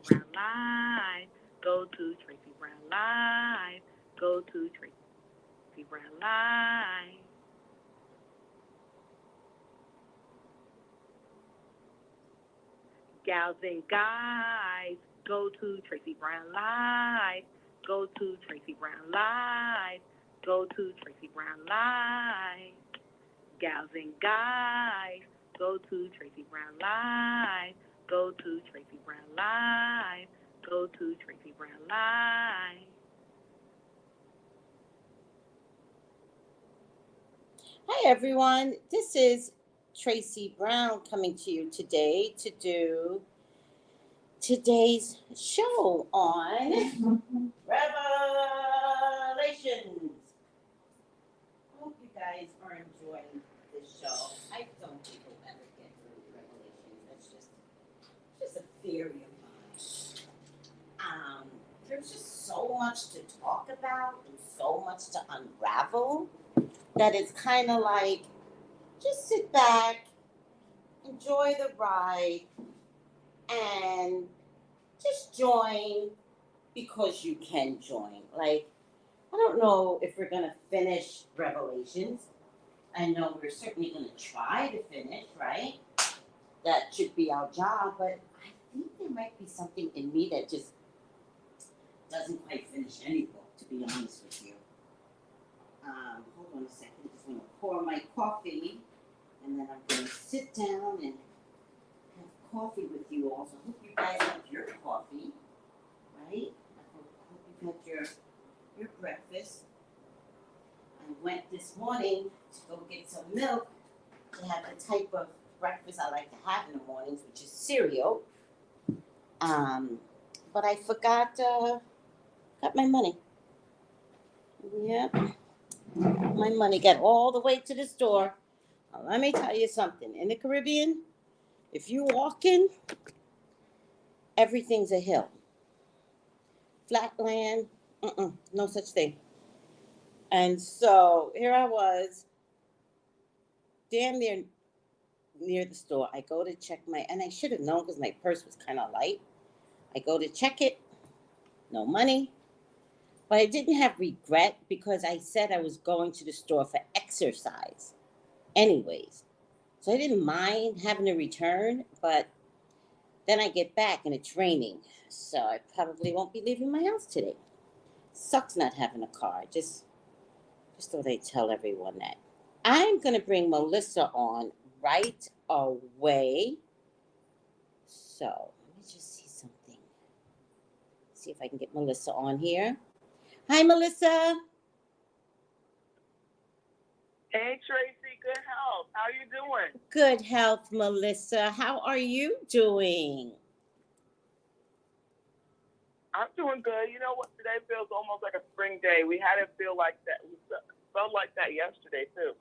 Brown Live. Go to Tracey Brown Live. Go to Tracey Brown Live. Gals and guys, go to Tracey Brown Live. Go to Tracey Brown Live. Go to Tracey Brown Live. Gals and guys, go to Tracey Brown Live. Go to Tracey Brown Live. Go to Tracey Brown Live. Hi everyone, this is Tracey Brown coming to you today to do today's show on Revelations. I hope you guys are enjoying this show. I don't think we'll ever get through Revelations. That's just a theory of mine. There's just so much to talk about and so much to unravel that it's kind of like, just sit back, enjoy the ride, and just join because you can join. Like, I don't know if we're going to finish Revelations. I know we're certainly going to try to finish, right? That should be our job, but I think there might be something in me that just doesn't quite finish any book, to be honest with you. Hold on a second. I'm just going to pour my coffee, and then I'm going to sit down and have coffee with you all. So I hope you guys have your coffee, right? I hope you had your breakfast. I went this morning to go get some milk to have the type of breakfast I like to have in the mornings, which is cereal. But I forgot got my money. Yep. My money got all the way to the store. Now, let me tell you something. In the Caribbean, if you walk in, everything's a hill. Flat land, no such thing. And so here I was, damn near the store. I go to check and I should have known because my purse was kind of light. I go to check it, no money. But I didn't have regret because I said I was going to the store for exercise anyways. So I didn't mind having to return, but then I get back and it's raining. So I probably won't be leaving my house today. Sucks not having a car. Just thought I'd tell everyone that. I'm going to bring Melissa on right away. So let me just see something. See if I can get Melissa on here. Hi, Melissa. Hey, Tracy. Good health. How you doing? Good health, Melissa. How are you doing? I'm doing good. You know what? Today feels almost like a spring day. We had it feel like that. We felt like that yesterday, too.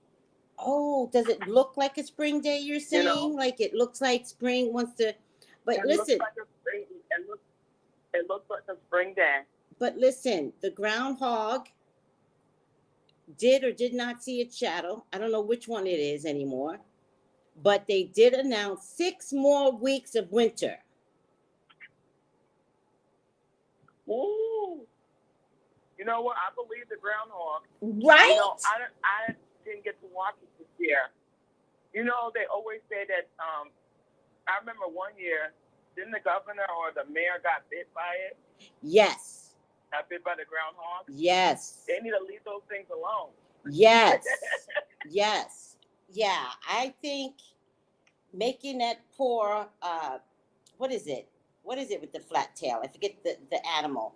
Oh, does it look like a spring day, you're saying? You know, like it looks like spring wants to... But it listen... Looks like a spring, it looks like a spring day. But listen, the groundhog did or did not see its shadow. I don't know which one it is anymore. But they did announce 6 more weeks of winter. Ooh. You know what? I believe the groundhog. Right? You know, I didn't get to watch it this year. You know, they always say that, I remember one year, didn't the governor or the mayor got bit by it? Yes. Got bit by the groundhog? Yes. They need to leave those things alone. Yes. Yes. Yeah, I think making that poor, what is it? What is it with the flat tail? I forget the animal.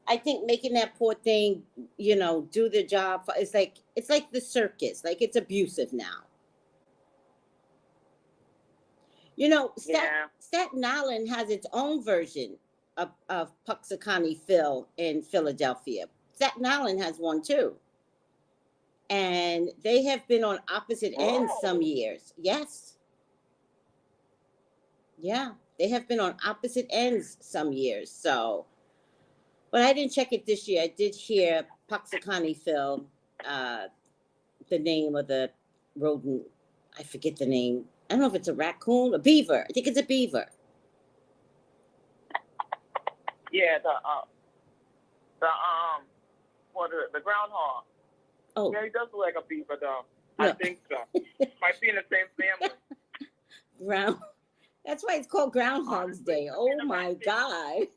I think making that poor thing, you know, do the job. It's like the circus. Like it's abusive now. You know, Staten Island has its own version of Puxacani Phil in Philadelphia. Staten Island has one too. And they have been on opposite ends some years. Yes. Yeah, they have been on opposite ends some years. So, but I didn't check it this year. I did hear Puxacani Phil, the name of the rodent. I forget the name. I don't know if it's a raccoon, a beaver. I think it's a beaver. Yeah, the groundhog. Oh, Yeah, he does look like a beaver, though. No. I think so. Might be in the same family. ground. That's why it's called Groundhog's Day. Oh my God.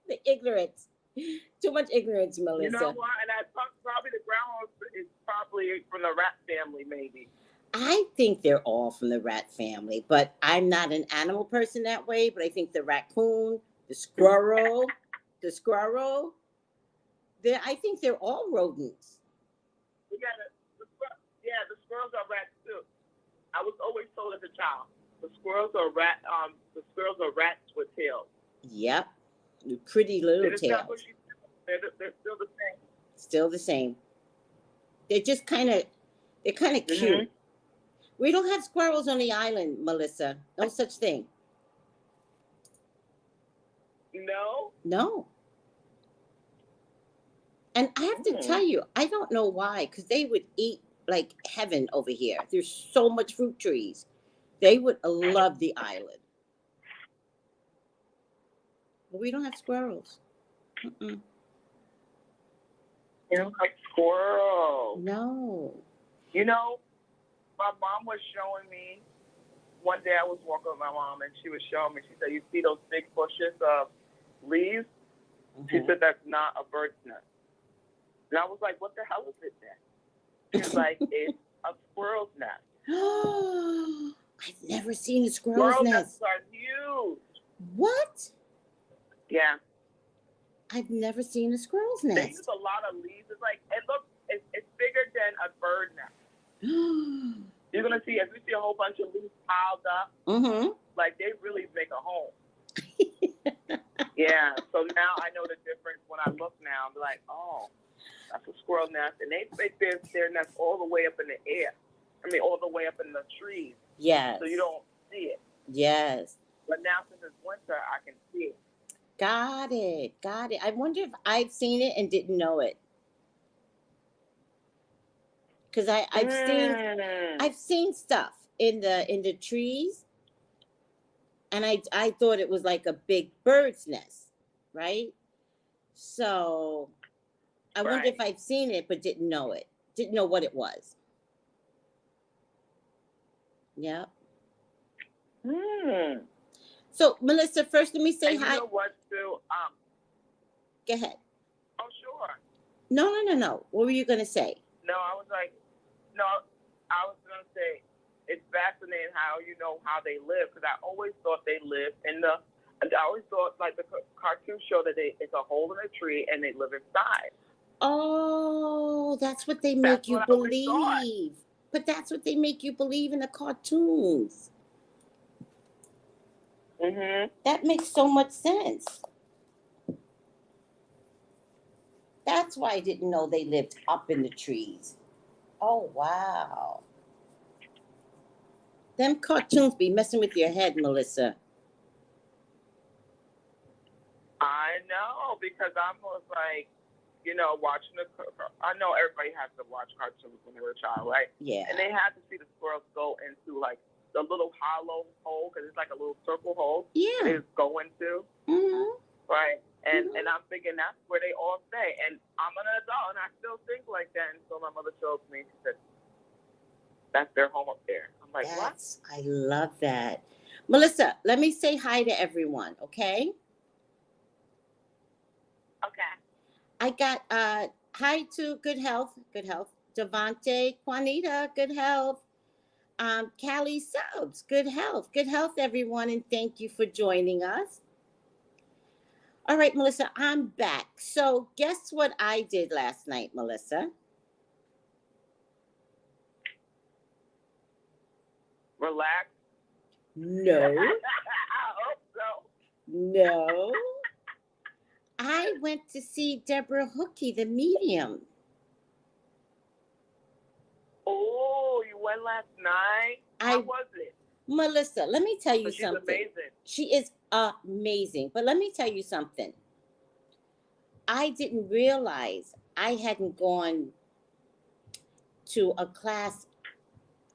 The ignorance. Too much ignorance, Melissa. You know what? And probably the groundhog is probably from the rat family, maybe. I think they're all from the rat family, but I'm not an animal person that way. But I think the raccoon, the squirrel, I think they're all rodents. We got the squirrels are rats too. I was always told as a child, the squirrels are rats with tails. Yep, pretty little tails. They're still the same. Still the same. They're kind of cute. We don't have squirrels on the island, Melissa. No such thing. No? No. And I have to tell you, I don't know why, because they would eat like heaven over here. There's so much fruit trees. They would love the island. But we don't have squirrels. Mm-mm. You don't have squirrels. No. You know, my mom was showing me, one day I was walking with my mom and she was showing me, she said, you see those big bushes of leaves? She said, that's not a bird's nest. And I was like, what the hell is it then? She's like, it's a squirrel's nest. I've never seen a squirrel's nest. Nests are huge. What? Yeah. I've never seen a squirrel's nest. They use a lot of leaves. It's like, it's bigger than a bird nest. You're going to see, if you see a whole bunch of leaves piled up, like they really make a home. Yeah, so now I know the difference when I look now. I'm like, oh, that's a squirrel nest. And they make their nest all the way up in the air. I mean, all the way up in the trees. Yes. So you don't see it. Yes. But now since it's winter, I can see it. Got it. I wonder if I've seen it and didn't know it. Because I've seen stuff in the trees, and I thought it was like a big bird's nest, right? So I wonder if I've seen it but didn't know it. Didn't know what it was. Yeah. So Melissa, first let me say hi. You know what, Sue? Go ahead. Oh, sure. No. What were you gonna say? No, I was going to say, it's fascinating how you know how they live, because I always thought they lived I always thought, like the cartoon show, that it's a hole in a tree and they live inside. Oh, that's what they make you believe. But that's what they make you believe in the cartoons. That makes so much sense. That's why I didn't know they lived up in the trees. Oh, wow. Them cartoons be messing with your head, Melissa. I know, because I'm like, watching I know everybody has to watch cartoons when they were a child, right? Yeah. And they had to see the squirrels go into, like, the little hollow hole, because it's like a little circle hole. Yeah. They just go into. Right. And I'm thinking that's where they all stay. And I'm an adult, and I still think like that. And so my mother showed me, she said, that's their home up there. I'm like, what? I love that. Melissa, let me say hi to everyone, okay? Okay. I got hi to Good Health. Devante, Juanita, Good Health. Callie Subs, Good Health, everyone, and thank you for joining us. All right, Melissa, I'm back. So guess what I did last night, Melissa? Relax. No. I hope so. No. I went to see Deborah Hookie, the medium. Oh, you went last night? How was it? Melissa, let me tell you something. She's amazing. She is amazing. But let me tell you something. I didn't realize I hadn't gone to a class,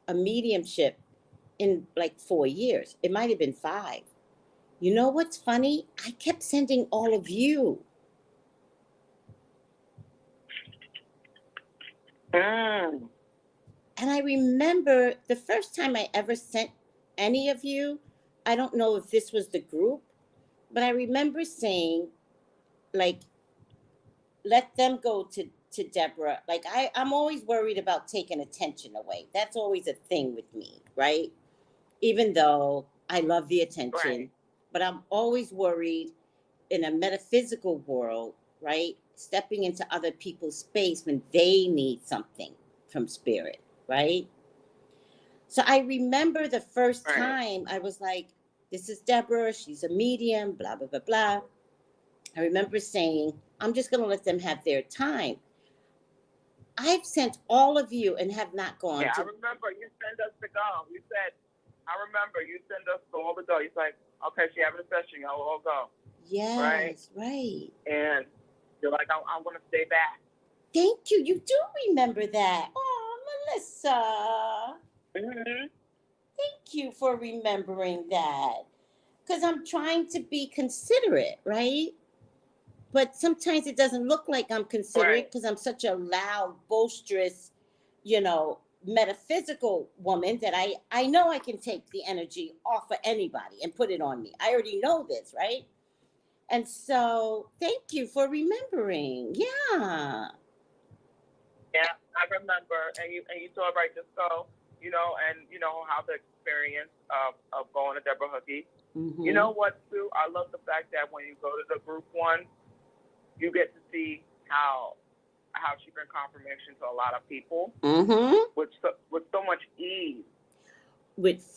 a mediumship, in like 4 years. It might have been 5. You know what's funny? I kept sending all of you. Mm. And I remember the first time I ever sent any of you, I don't know if this was the group, but I remember saying, like, let them go to Deborah. Like, I'm always worried about taking attention away. That's always a thing with me, right? Even though I love the attention, Right. but I'm always worried in a metaphysical world, right? Stepping into other people's space when they need something from spirit, right? So I remember the first Right. time I was like, this is Deborah, she's a medium, blah, blah, blah, blah. I remember saying, I'm just going to let them have their time. I've sent all of you and have not gone Yeah, to. I remember you sent us to go. You said, I remember you sent us to all the go. You're like, okay, she having a session, y'all all go. Yes, right. And you're like, I want to stay back. Thank you. You do remember that. Oh, Melissa. Mm-hmm. Thank you for remembering that. Because I'm trying to be considerate, right? But sometimes it doesn't look like I'm considerate because I'm such a loud, boisterous, metaphysical woman that I know I can take the energy off of anybody and put it on me. I already know this, right? And so thank you for remembering. Yeah. Yeah, I remember. And you saw it right, just go, and how the experience of going to Deborah Hookie. Mm-hmm. You know what, Sue? I love the fact that when you go to the group one, you get to see how she brings confirmation to a lot of people with so much ease.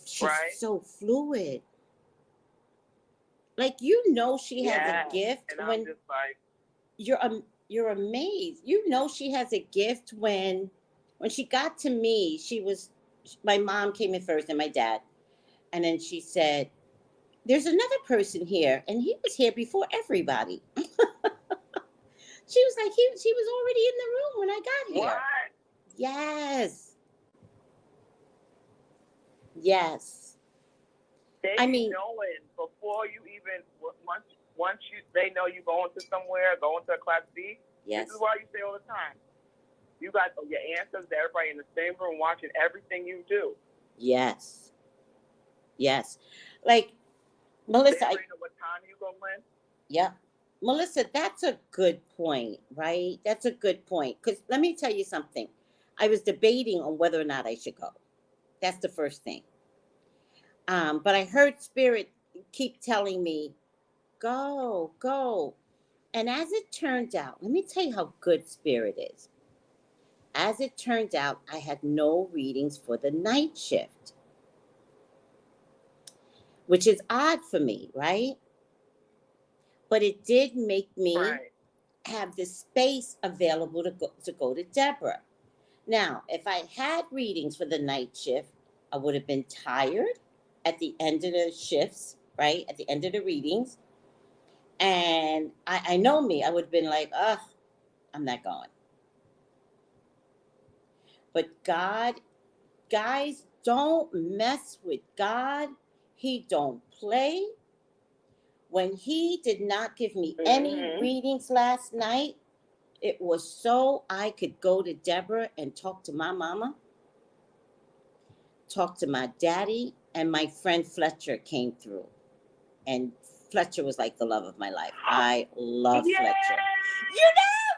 She's right? so fluid. Like, she has a gift. And when I'm just like, you're amazed. She has a gift when she got to me. My mom came in first and my dad, and then she said, "There's another person here, and he was here before everybody." She was like, she was already in the room when I got here. What? Yes. Yes. They know it before you even, once they know you going to somewhere, going to a class B. Yes. This is why you say all the time, you got your ancestors, everybody in the same room watching everything you do. Yes. Yes. Like, Melissa. They already know what time you go in. Yeah. Melissa, that's a good point, right? That's a good point. Because let me tell you something. I was debating on whether or not I should go. That's the first thing. But I heard Spirit keep telling me, go, go. And as it turned out, let me tell you how good Spirit is. As it turned out, I had no readings for the night shift, which is odd for me, right? But it did make me have the space available to go to Deborah. Now, if I had readings for the night shift, I would have been tired at the end of the shifts, right? At the end of the readings. And I know me, I would have been like, ugh, I'm not going. But God, guys, don't mess with God. He don't play. When he did not give me any readings last night, it was so I could go to Deborah and talk to my mama, talk to my daddy, and my friend Fletcher came through. And Fletcher was like the love of my life. I love Fletcher.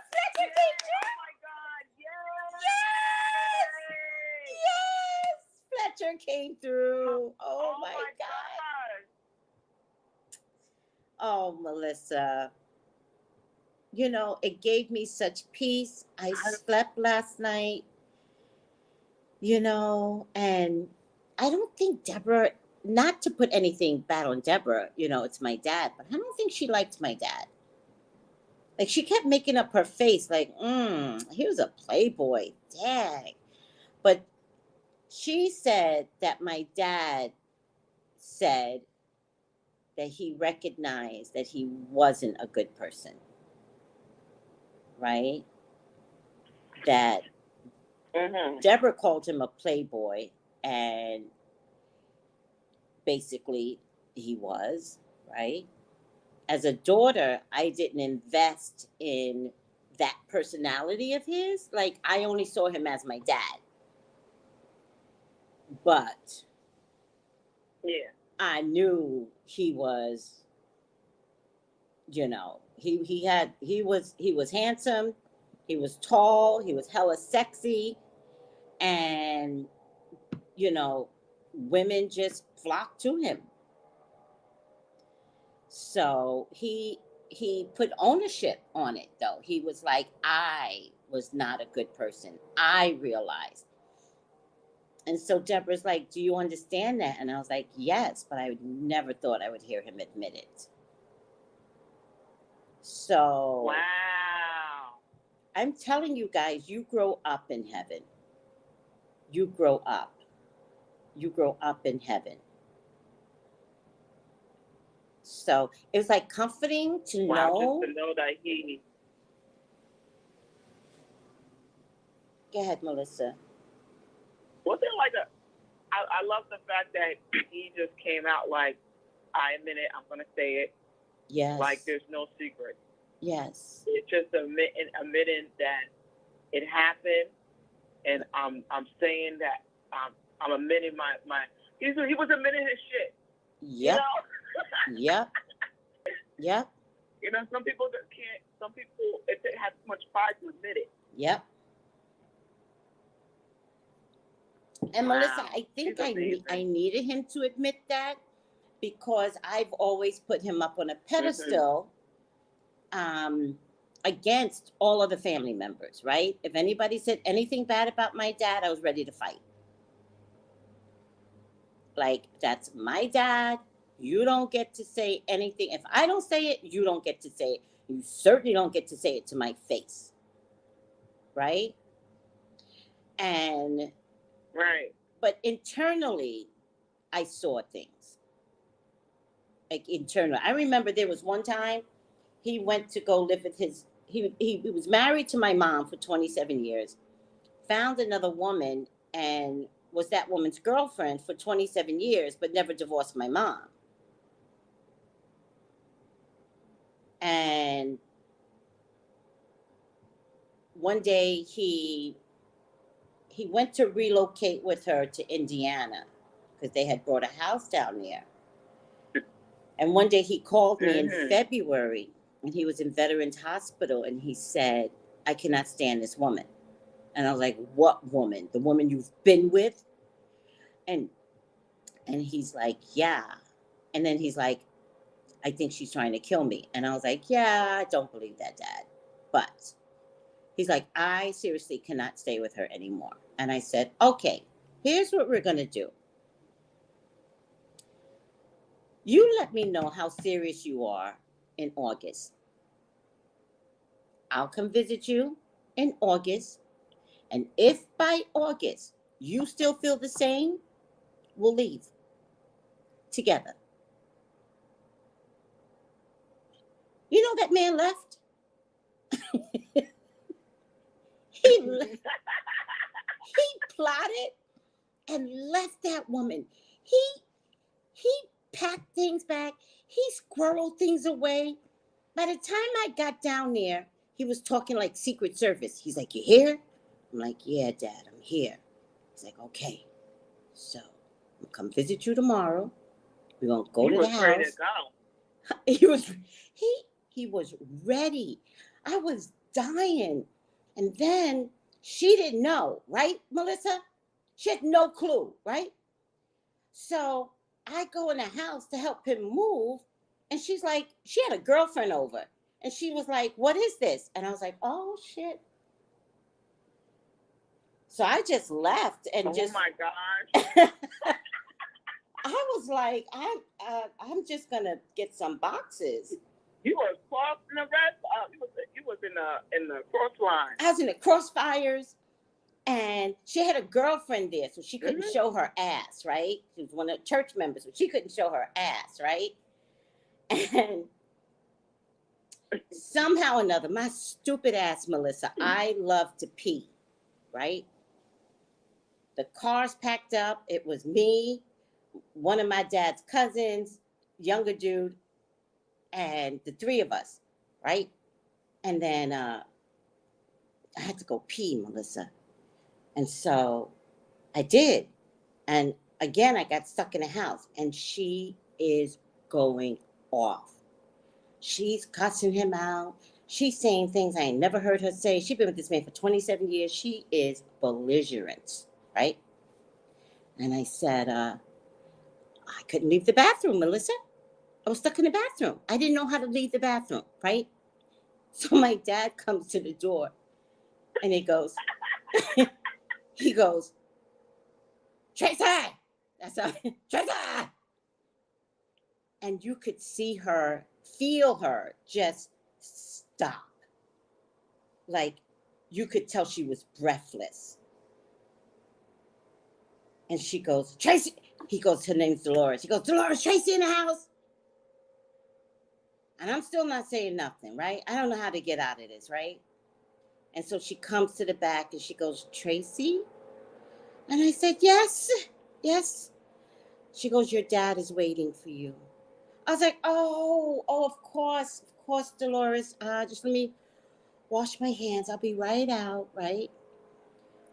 Fletcher came through? Oh my God, yes! Fletcher came through. Oh my God. Oh, Melissa. It gave me such peace. I slept last night, and I don't think Deborah, not to put anything bad on Deborah, it's my dad, but I don't think she liked my dad. Like, she kept making up her face like, he was a playboy, dang. But she said that my dad said that he recognized that he wasn't a good person. Right? That Deborah called him a playboy, and basically he was. right? As a daughter, I didn't invest in that personality of his. Like, I only saw him as my dad. But Yeah. I knew he was, you know, he was handsome, he was tall, he was hella sexy, and you know, women just flocked to him. So he put ownership on it though. He was like, I was not a good person. I realized. And so Deborah's like, do you understand that? And I was like, yes, but I never thought I would hear him admit it. So Wow. I'm telling you guys, you grow up in heaven. You grow up. You grow up in heaven. So it was like comforting to Wow, know. just to know that he. Go ahead, Melissa. Was it like I love the fact that he just came out like, I admit it, I'm going to say it. Yes. Like there's no secret. Yes. It's just admitting that it happened, and I'm saying that I'm admitting my he was admitting his shit. Yep. You know? Yep. Yep. You know, some people just can't. Some people it have too much pride to admit it. Yep. And Wow. Melissa, I think I needed him to admit that because I've always put him up on a pedestal against all of the family members, right? If anybody said anything bad about my dad, I was ready to fight. Like, that's my dad. You don't get to say anything. If I don't say it, you don't get to say it. You certainly don't get to say it to my face. Right? And right. But internally, I saw things. Like internally. I remember there was one time he went to go live with his he was married to my mom for 27 years, found another woman and was that woman's girlfriend for 27 years, but never divorced my mom. And one day he went to relocate with her to Indiana because they had bought a house down there. And one day he called me in February, and he was in Veterans Hospital, and he said, I cannot stand this woman. And I was like, what woman? The woman you've been with? And he's like, yeah. And then he's like, I think she's trying to kill me. And I was like, yeah, I don't believe that, Dad. But he's like, I seriously cannot stay with her anymore. And I said, okay, here's what we're going to do. You let me know how serious you are in August. I'll come visit you in August. And if by August you still feel the same, we'll leave together. You know that man left? He plotted and left that woman. He packed things back. He squirreled things away. By the time I got down there, he was talking like Secret Service. He's like, you here? I'm like, yeah, Dad, I'm here. He's like, okay. So I'm gonna come visit you tomorrow. We're gonna go to the house. Ready to go. He was ready. I was dying. And then she didn't know, right, Melissa? She had no clue, right? So I go in the house to help him move. And she's like, she had a girlfriend over. And she was like, what is this? And I was like, oh, shit. So I just left and oh my gosh. I was like, I'm just going to get some boxes. You were crossing the rest. You was in the cross line. I was in the crossfires, and she had a girlfriend there, so she couldn't show her ass, right? She was one of the church members, so she couldn't show her ass, right? And somehow or another, my stupid ass, Melissa, I love to pee, right? The car's packed up. It was me, one of my dad's cousins, younger dude, and the three of us, right? And then I had to go pee, Melissa. And so I did. And again, I got stuck in the house, and she is going off. She's cussing him out. She's saying things I ain't never heard her say. She's been with this man for 27 years. She is belligerent, right? And I said, I couldn't leave the bathroom, Melissa. I was stuck in the bathroom. I didn't know how to leave the bathroom, right? So my dad comes to the door, and he goes, Tracey! That's how, Tracey! And you could see her, feel her just stop. Like, you could tell she was breathless. And she goes, Tracey! He goes, her name's Dolores. He goes, Dolores, Tracey in the house? And I'm still not saying nothing, right? I don't know how to get out of this, right? And so she comes to the back and she goes, Tracey? And I said, yes. She goes, your dad is waiting for you. I was like, oh, of course, Dolores. Just let me wash my hands. I'll be right out, right?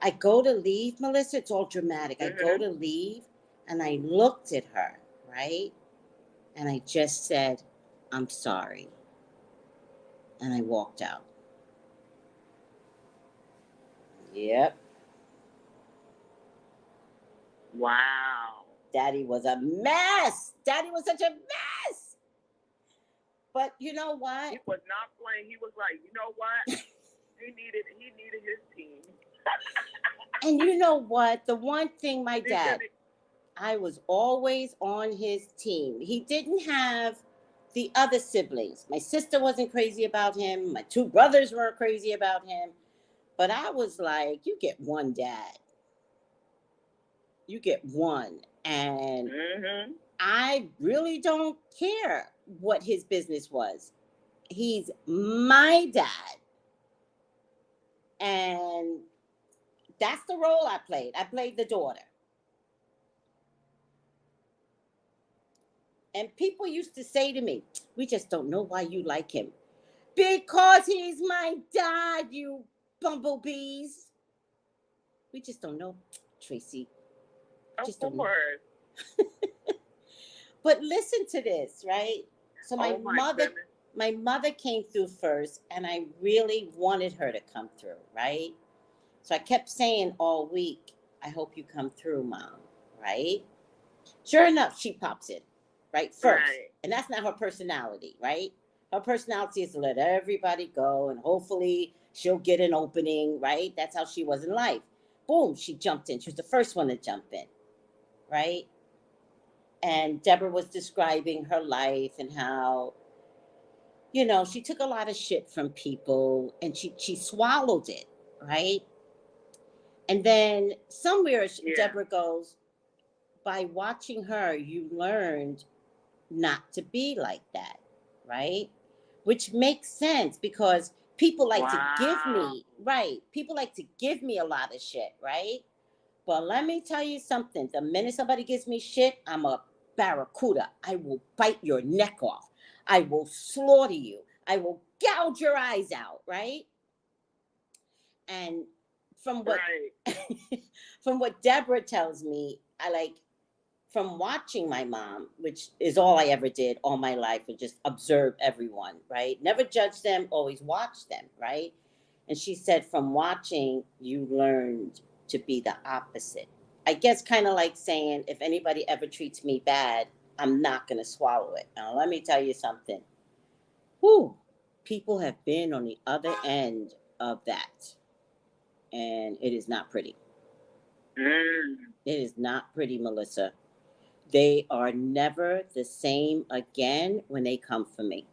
I go to leave, Melissa. It's all dramatic. I go to leave, and I looked at her, right? And I just said, I'm sorry. And I walked out. Yep. Wow. Daddy was a mess. Daddy was such a mess. But you know what? He was not playing. He was like, you know what? he needed his team. And you know what? The one thing my dad, I was always on his team. He didn't have the other siblings. My sister wasn't crazy about him. My two brothers weren't crazy about him. But I was like, you get one dad. You get one. And I really don't care what his business was. He's my dad. And that's the role I played. I played the daughter. And people used to say to me, we just don't know why you like him. Because he's my dad, you bumblebees. We just don't know, Tracey. Just don't know. But listen to this, right? So my mother came through first, and I really wanted her to come through, right? So I kept saying all week, I hope you come through, Mom, right? Sure enough, she pops in, right? First. Right. And that's not her personality, right? Her personality is to let everybody go, and hopefully she'll get an opening, right? That's how she was in life. Boom, she jumped in. She was the first one to jump in, right? And Deborah was describing her life and how, you know, she took a lot of shit from people, and she swallowed it, right? And then somewhere Deborah goes, by watching her, you learned not to be like that, right? Which makes sense because people like to give me, right? People like to give me a lot of shit, right? But let me tell you something. The minute somebody gives me shit, I'm a barracuda. I will bite your neck off. I will slaughter you. I will gouge your eyes out, right? And from what from what Deborah tells me, I like, from watching my mom, which is all I ever did all my life, and just observe everyone, right? Never judge them, always watch them, right? And she said, from watching, you learned to be the opposite. I guess kind of like saying, if anybody ever treats me bad, I'm not going to swallow it. Now, let me tell you something. Whew, people have been on the other end of that. And it is not pretty. It is not pretty, Melissa. They are never the same again when they come for me.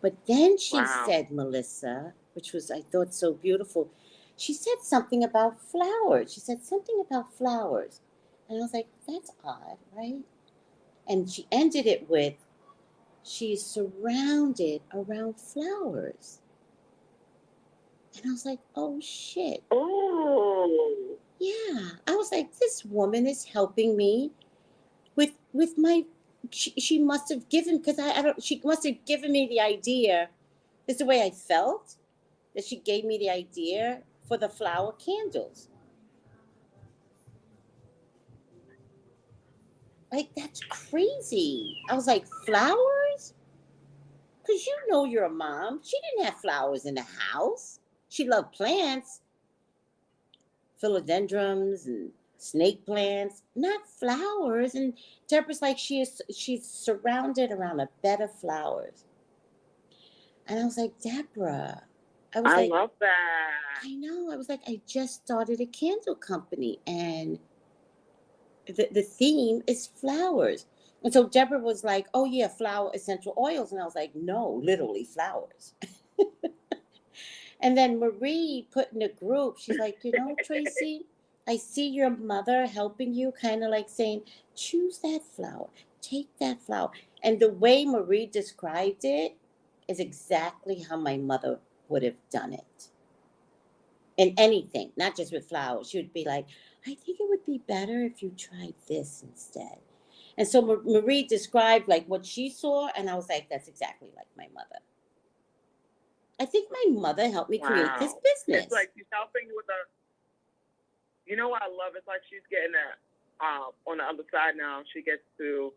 But then she said, Melissa, which was, I thought, so beautiful. She said something about flowers. And I was like, that's odd, right? And she ended it with, she's surrounded around flowers. And I was like, oh, shit. Oh. Yeah. I was like, this woman is helping me with my, she must have given, because I don't, she must have given me the idea. It's the way I felt, that she gave me the idea for the flower candles. Like, that's crazy. I was like, flowers? Because you know you're a mom. She didn't have flowers in the house. She loved plants, philodendrons and snake plants, not flowers. And Deborah's like, she's surrounded around a bed of flowers. And I was like, Deborah, I love that. I know. I was like, I just started a candle company, and the theme is flowers. And so Deborah was like, oh yeah, flower essential oils. And I was like, no, literally flowers. And then Marie put in a group, she's like, you know, Tracy, I see your mother helping you, kind of like saying, choose that flower, take that flower. And the way Marie described it is exactly how my mother would have done it. In anything, not just with flowers. She would be like, I think it would be better if you tried this instead. And so Marie described like what she saw, and I was like, that's exactly like my mother. I think my mother helped me create this business. It's like she's helping you with you know what I love? It's like she's getting that on the other side now. She gets to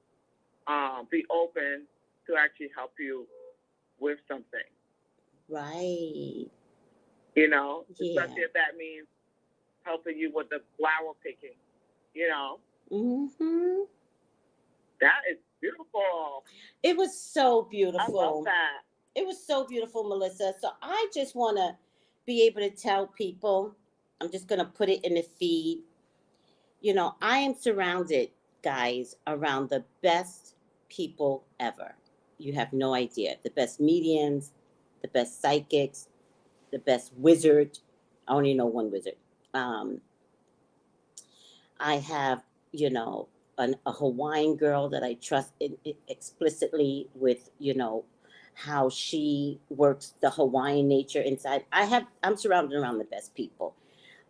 be open to actually help you with something. Right. You know, Yeah. especially if that means helping you with the flower picking, you know. Mm-hmm. That is beautiful. It was so beautiful. I love that. It was so beautiful, Melissa. So I just want to be able to tell people, I'm just going to put it in the feed. You know, I am surrounded, guys, around the best people ever. You have no idea. The best mediums, the best psychics, the best wizard. I only know one wizard. I have, you know, a Hawaiian girl that I trust explicitly with, you know, how she works the Hawaiian nature inside. I'm surrounded around the best people.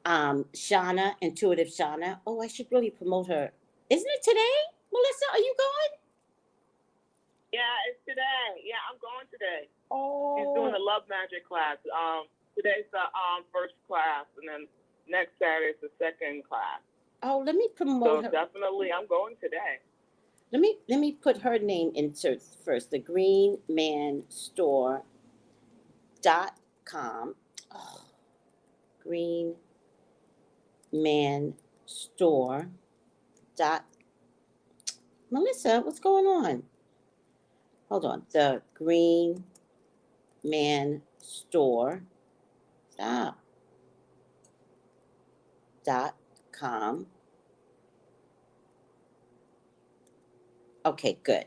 Shauna, Intuitive Shauna. Oh, I should really promote her. Isn't it today? Melissa, are you going? Yeah, it's today. Yeah, I'm going today. Oh. She's doing the Love Magic class. Today's the first class, and then next Saturday is the second class. Oh, let me promote her. So definitely, I'm going today. Let me put her name insert first. The greenmanstore.com. Oh, greenmanstore. Melissa, what's going on? Hold on. The greenmanstore. .com. Okay, good.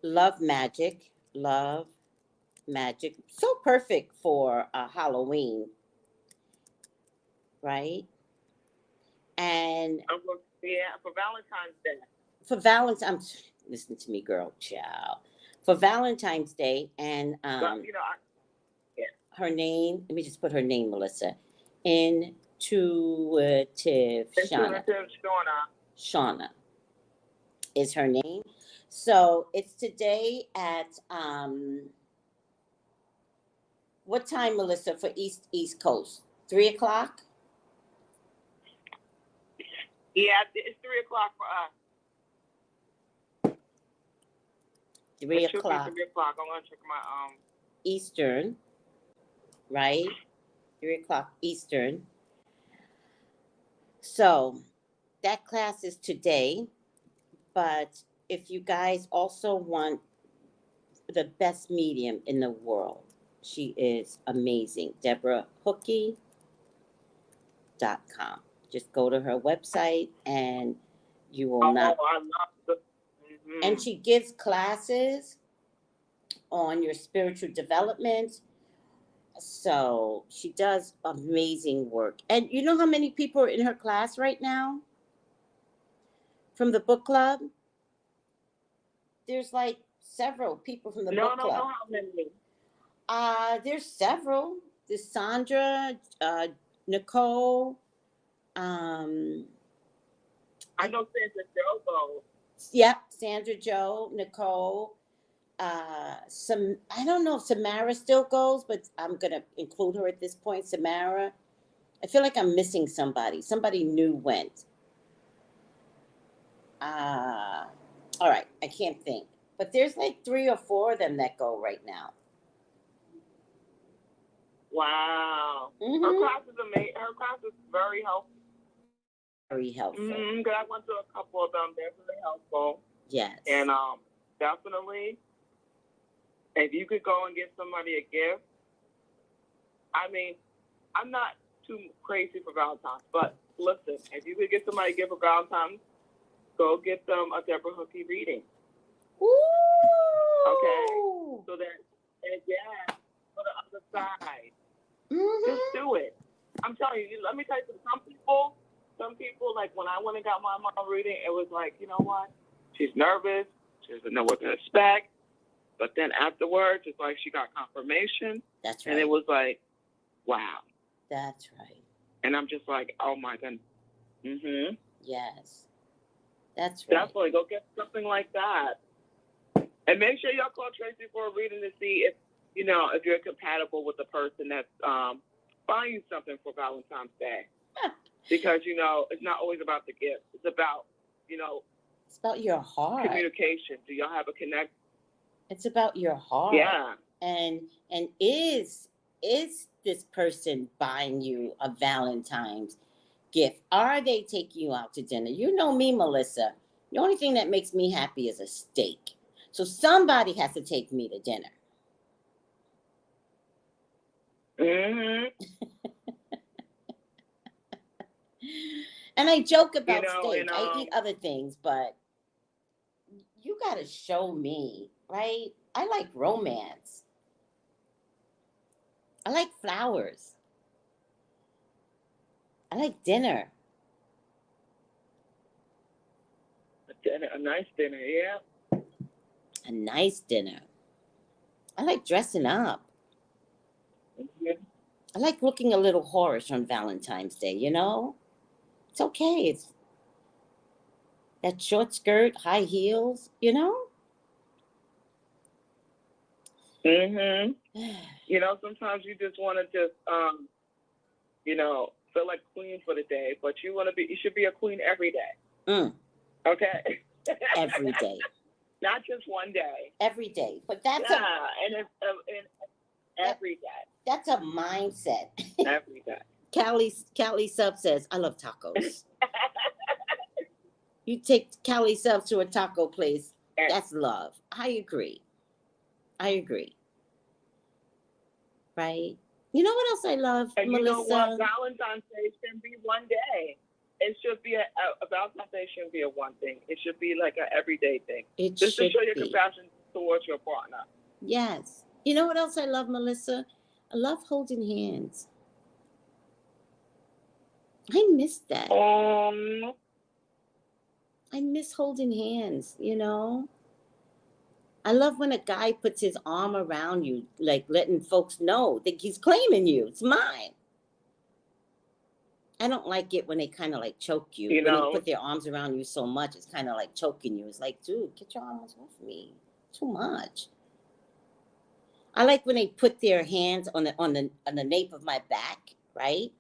Love Magic. So perfect for Halloween, right? And for Valentine's Day. For Valentine's, listen to me, girl, child. For Valentine's Day, and her name. Let me just put her name, Melissa. Intuitive Shauna. Shauna is her name. So it's today at what time, Melissa, for East Coast? 3 o'clock? Yeah, it's 3 o'clock for us. 3 o'clock. 3 o'clock. I'm gonna check my Eastern, right? 3 o'clock Eastern. So that class is today, but if you guys also want the best medium in the world, she is amazing. DeborahHookie.com. Just go to her website and you will not. I love And she gives classes on your spiritual development. So she does amazing work. And you know how many people are in her class right now? From the book club? There's like several people from the book club. No, how many? There's several. There's Sandra, Nicole. I I know Sandra Joe goes. Yep, Sandra Joe, Nicole. Some I don't know if Samara still goes, but I'm gonna include her at this point. Samara. I feel like I'm missing somebody. Somebody new went. All right, I can't think. But there's like 3 or 4 of them that go right now. Wow. Mm-hmm. Her class is amazing. Her class is very helpful. Very helpful. Mm-hmm. I went to a couple of them. They're really helpful. Yes. And definitely, if you could go and get somebody a gift, I mean, I'm not too crazy for Valentine's, but listen, if you could get somebody a gift for Valentine's, go get them a Deborah Hookie reading. Ooh. Okay? So that, and yeah, for the other side. Mm-hmm. Just do it. I'm telling you, let me tell you, some people, like when I went and got my mom reading, it was like, you know what? She's nervous. She doesn't know what to expect. But then afterwards, it's like she got confirmation. That's right. And it was like, wow. That's right. And I'm just like, oh my goodness. Mm-hmm. Yes. That's right. Definitely go get something like that. And make sure y'all call Tracey for a reading to see if, you know, if you're compatible with the person that's buying you something for Valentine's Day. Because, you know, it's not always about the gift. It's about, you know, it's about your heart. Communication. Do y'all have a connect? It's about your heart. Yeah. And is this person buying you a Valentine's gift? Are they taking you out to dinner? You know me, Melissa. The only thing that makes me happy is a steak. So somebody has to take me to dinner. Mm-hmm. And I joke about steak. And, I eat other things, but you got to show me, right? I like romance. I like flowers. I like dinner. A nice dinner, yeah. A nice dinner. I like dressing up. Mm-hmm. I like looking a little whorish on Valentine's Day, you know? It's okay. It's that short skirt, high heels, you know? Mm-hmm. You know, sometimes you just want to just, you know, feel like queen for the day, but you should be a queen every day. Mm. Okay? Every day. Not just one day. Every day. But that's and every day. That's a mindset. Every day. Callie Sub says, I love tacos. You take Callie Sub to a taco place, that's love. I agree. Right? You know what else I love, and Melissa? You know what? Valentine's Day shouldn't be one day. It should be a Valentine's Day shouldn't be a one thing. It should be like an everyday thing. Just to show your compassion towards your partner. Yes. You know what else I love, Melissa? I love holding hands. I miss that. I miss holding hands, you know? I love when a guy puts his arm around you, like letting folks know that he's claiming you. It's mine. I don't like it when they kind of like choke you. When they put their arms around you so much, it's kind of like choking you. It's like, dude, get your arms off me. Too much. I like when they put their hands on the nape of my back, right?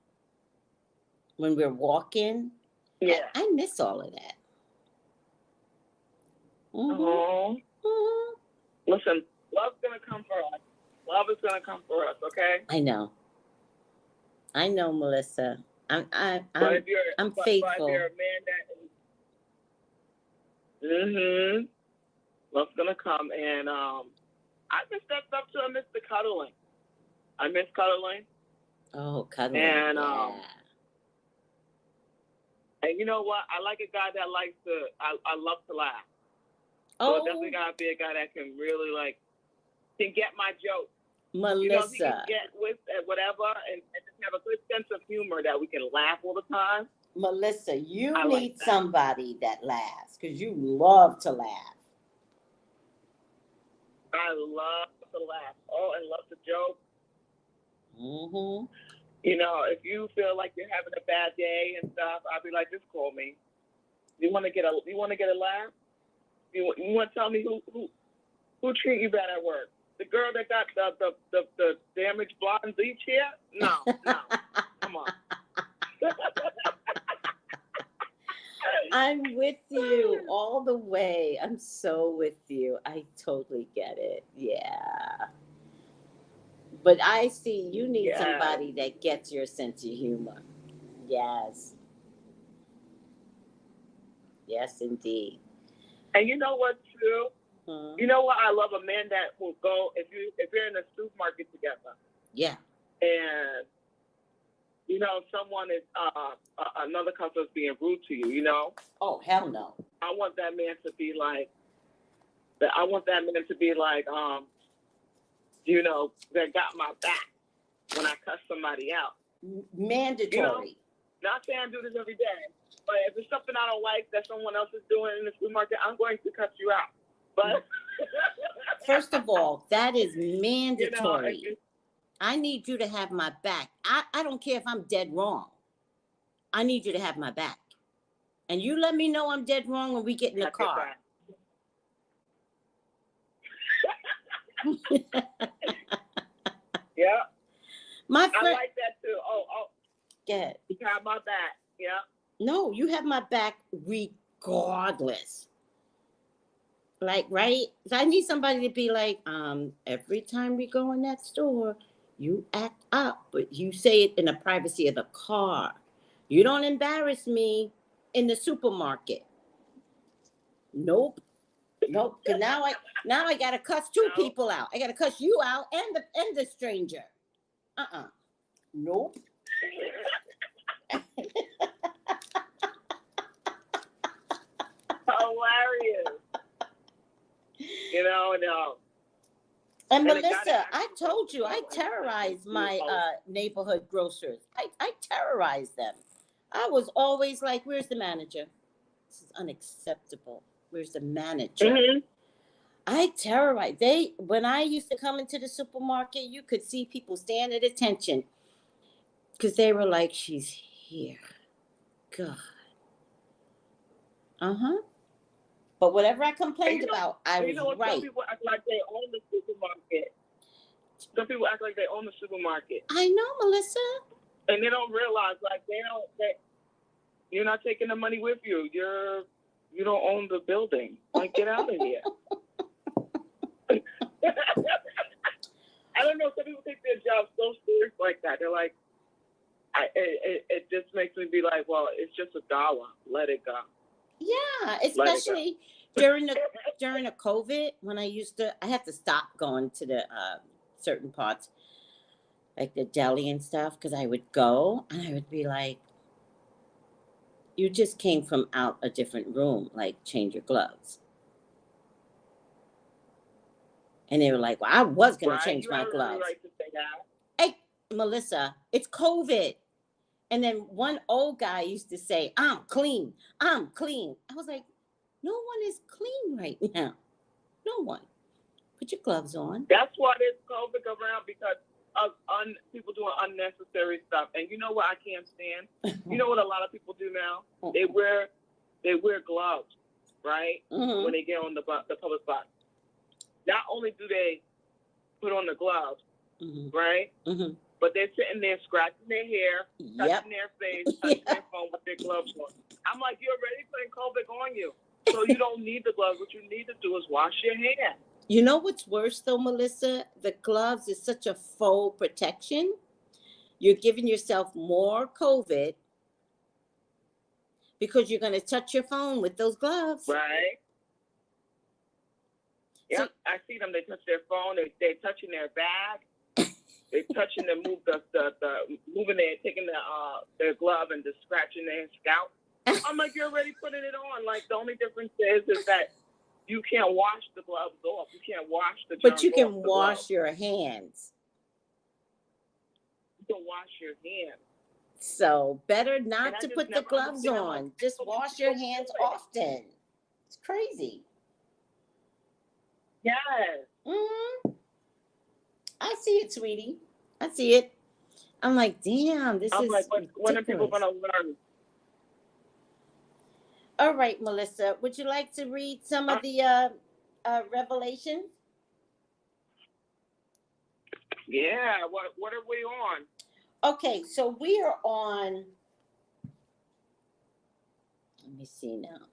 When we're walking. Yeah. I miss all of that. Mm-hmm. Mm-hmm. Listen, love's gonna come for us. Love is gonna come for us, okay? I know, Melissa. I'm faithful. But if you're a man that love's gonna come, and I just stepped up to miss the cuddling. I miss cuddling. Oh, cuddling. And and you know what? I like a guy that likes to. I love to laugh. So it definitely gotta be a guy that can really can get my joke. Melissa. You know, he can get with whatever and just have a good sense of humor that we can laugh all the time. Melissa, you need somebody that laughs because you love to laugh. I love to laugh. Oh, and love to joke. Mm-hmm. You know, if you feel like you're having a bad day and stuff, I'll be like, just call me. You want to get a laugh? You want to tell me who treat you bad at work? The girl that got the damaged blonde bleach hair? No. Come on. I'm with you all the way. I'm so with you. I totally get it. Yeah. But I see you need somebody that gets your sense of humor. Yes. Yes, indeed. And you know what, too? Hmm. You know what? I love a man that will go, if you're in a supermarket together. Yeah. And, you know, someone is, another customer is being rude to you, you know? Oh, hell no. I want that man to be like, you know, that got my back when I cuss somebody out. Mandatory. You know, not saying I do this every day, but if it's something I don't like that someone else is doing in the supermarket, I'm going to cuss you out. But first of all, that is mandatory. You know, I need you to have my back. I don't care if I'm dead wrong. I need you to have my back. And you let me know I'm dead wrong when we get in the car. Yeah. My friend, I like that too. Oh. go ahead. You have my back. Yeah. No, you have my back regardless. Like, right? So I need somebody to be like, every time we go in that store, you act up, but you say it in the privacy of the car. You don't embarrass me in the supermarket. Nope. Cause now I gotta cuss two people out. I gotta cuss you out and the stranger. Nope. Hilarious. You know, no. And Melissa, I told you, I terrorized my neighborhood grocers. I terrorized them. I was always like, where's the manager? This is unacceptable. Where's the manager? Mm-hmm. I terrorized. When I used to come into the supermarket, you could see people stand at attention because they were like, she's here. God. But whatever I complained about, I was right. Some people act like they own the supermarket. Some people act like they own the supermarket. I know, Melissa. And they don't realize, like, you're not taking the money with you. You don't own the building. Like, get out of here. I don't know. Some people take their job so serious like that. They're like, it just makes me be like, well, it's just $1. Let it go. Yeah, especially during the COVID when I had to stop going to the certain parts, like the deli and stuff, because I would go and I would be like, you just came from out a different room, like change your gloves. And they were like, well, I was going to change my gloves. Right to say that. Hey, Melissa, it's COVID. And then one old guy used to say, I'm clean. I was like, no one is clean right now. No one. Put your gloves on. That's why there's COVID around, because of people doing unnecessary stuff. And you know what I can't stand? You know what a lot of people do now? They wear gloves, right? Mm-hmm. When they get on the public bus. Not only do they put on the gloves, right? Mm-hmm. But they're sitting there scratching their hair, touching their face, touching their phone with their gloves on. I'm like, you're already putting COVID on you. So you don't need the gloves. What you need to do is wash your hands. You know what's worse though, Melissa? The gloves is such a faux protection. You're giving yourself more COVID because you're going to touch your phone with those gloves. Right. Yeah, so, I see them. They touch their phone. They're touching their bag. They're touching the moving there, taking their glove and just scratching their scalp. I'm like, you're already putting it on. Like, the only difference is that you can't wash the gloves off. You can't wash the gloves off. But you can wash your hands. You can wash your hands. So better not to put the gloves on. Just wash your hands often. It's crazy. Yes. Mm-hmm. I see it, sweetie. I see it. I'm like, damn, this is like, when are people going to learn? All right, Melissa, would you like to read some of the revelations? Yeah. What are we on? Okay, so we are on, let me see now.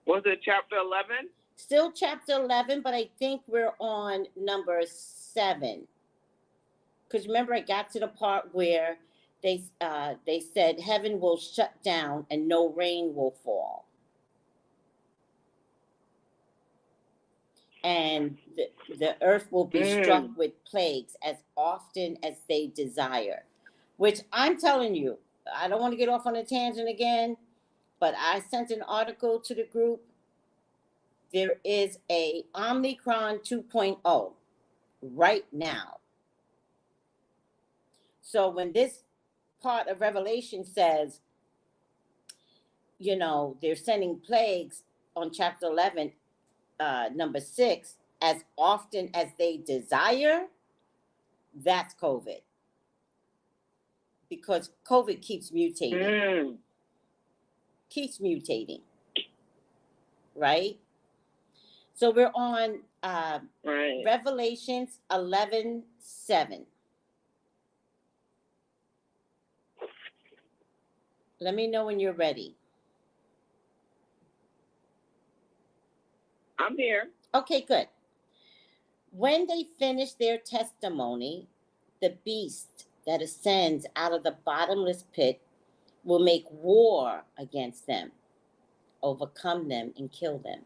Was it chapter 11? Still chapter 11, but I think we're on number 7. Because remember, I got to the part where they said heaven will shut down and no rain will fall. And the earth will be struck with plagues as often as they desire. Which I'm telling you, I don't want to get off on a tangent again, but I sent an article to the group. There is a Omicron 2.0 right now. So when this part of Revelation says, you know, they're sending plagues on chapter 11, number 6, as often as they desire, that's COVID. Because COVID keeps mutating. Keeps mutating. Right? So we're on Revelations 11:7. Let me know when you're ready. I'm here. Okay, good. When they finish their testimony, the beast that ascends out of the bottomless pit will make war against them, overcome them, and kill them.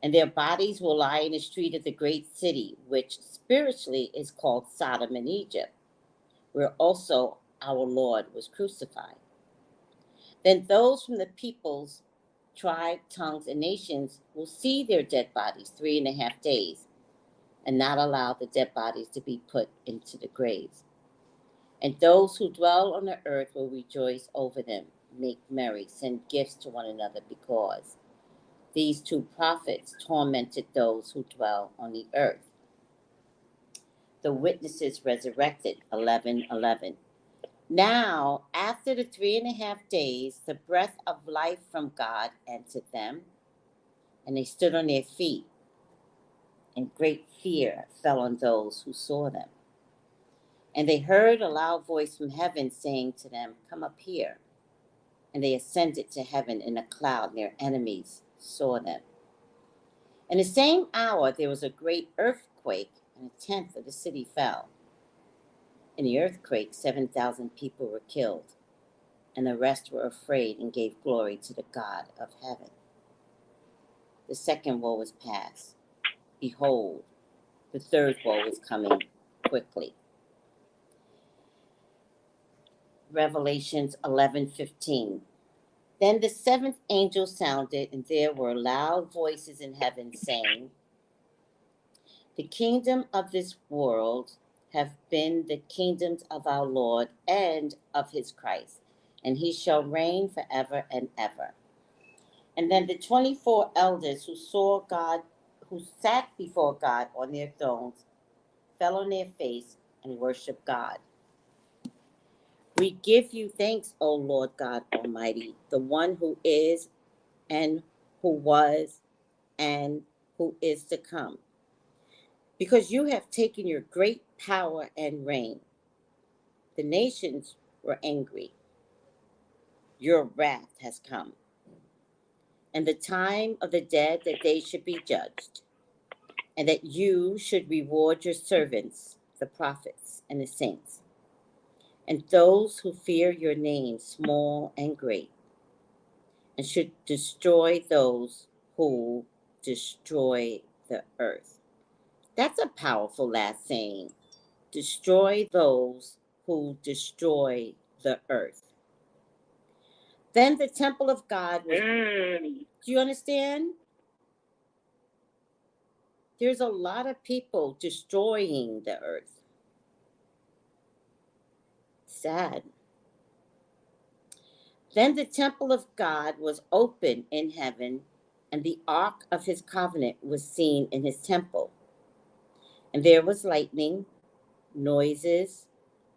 And their bodies will lie in the street of the great city, which spiritually is called Sodom and Egypt, where also our Lord was crucified. Then those from the peoples, tribe, tongues, and nations will see their dead bodies 3.5 days, and not allow the dead bodies to be put into the graves. And those who dwell on the earth will rejoice over them, make merry, send gifts to one another, because these 2 prophets tormented those who dwell on the earth. The witnesses resurrected, 11:11. Now, after the 3.5 days, the breath of life from God entered them, and they stood on their feet, and great fear fell on those who saw them. And they heard a loud voice from heaven saying to them, "Come up here." And they ascended to heaven in a cloud, and their enemies saw them. In the same hour, there was a great earthquake, and 1/10 of the city fell. In the earthquake, 7,000 people were killed, and the rest were afraid and gave glory to the God of heaven. The second woe was past. Behold, the third woe is coming quickly. Revelations 11:15. Then the 7th angel sounded, and there were loud voices in heaven saying, "The kingdom of this world have been the kingdoms of our Lord and of his Christ, and he shall reign forever and ever." And then the 24 elders who saw God, who sat before God on their thrones, fell on their face and worshiped God. "We give you thanks, O Lord God Almighty, the one who is and who was and who is to come, because you have taken your great power and reign. The nations were angry. Your wrath has come, and the time of the dead that they should be judged, and that you should reward your servants, the prophets and the saints, and those who fear your name, small and great, and should destroy those who destroy the earth." That's a powerful last saying. Destroy those who destroy the earth. Then the temple of God was... Do you understand? There's a lot of people destroying the earth. Sad. Then the temple of God was open in heaven, and the ark of his covenant was seen in his temple. And there was lightning, noises,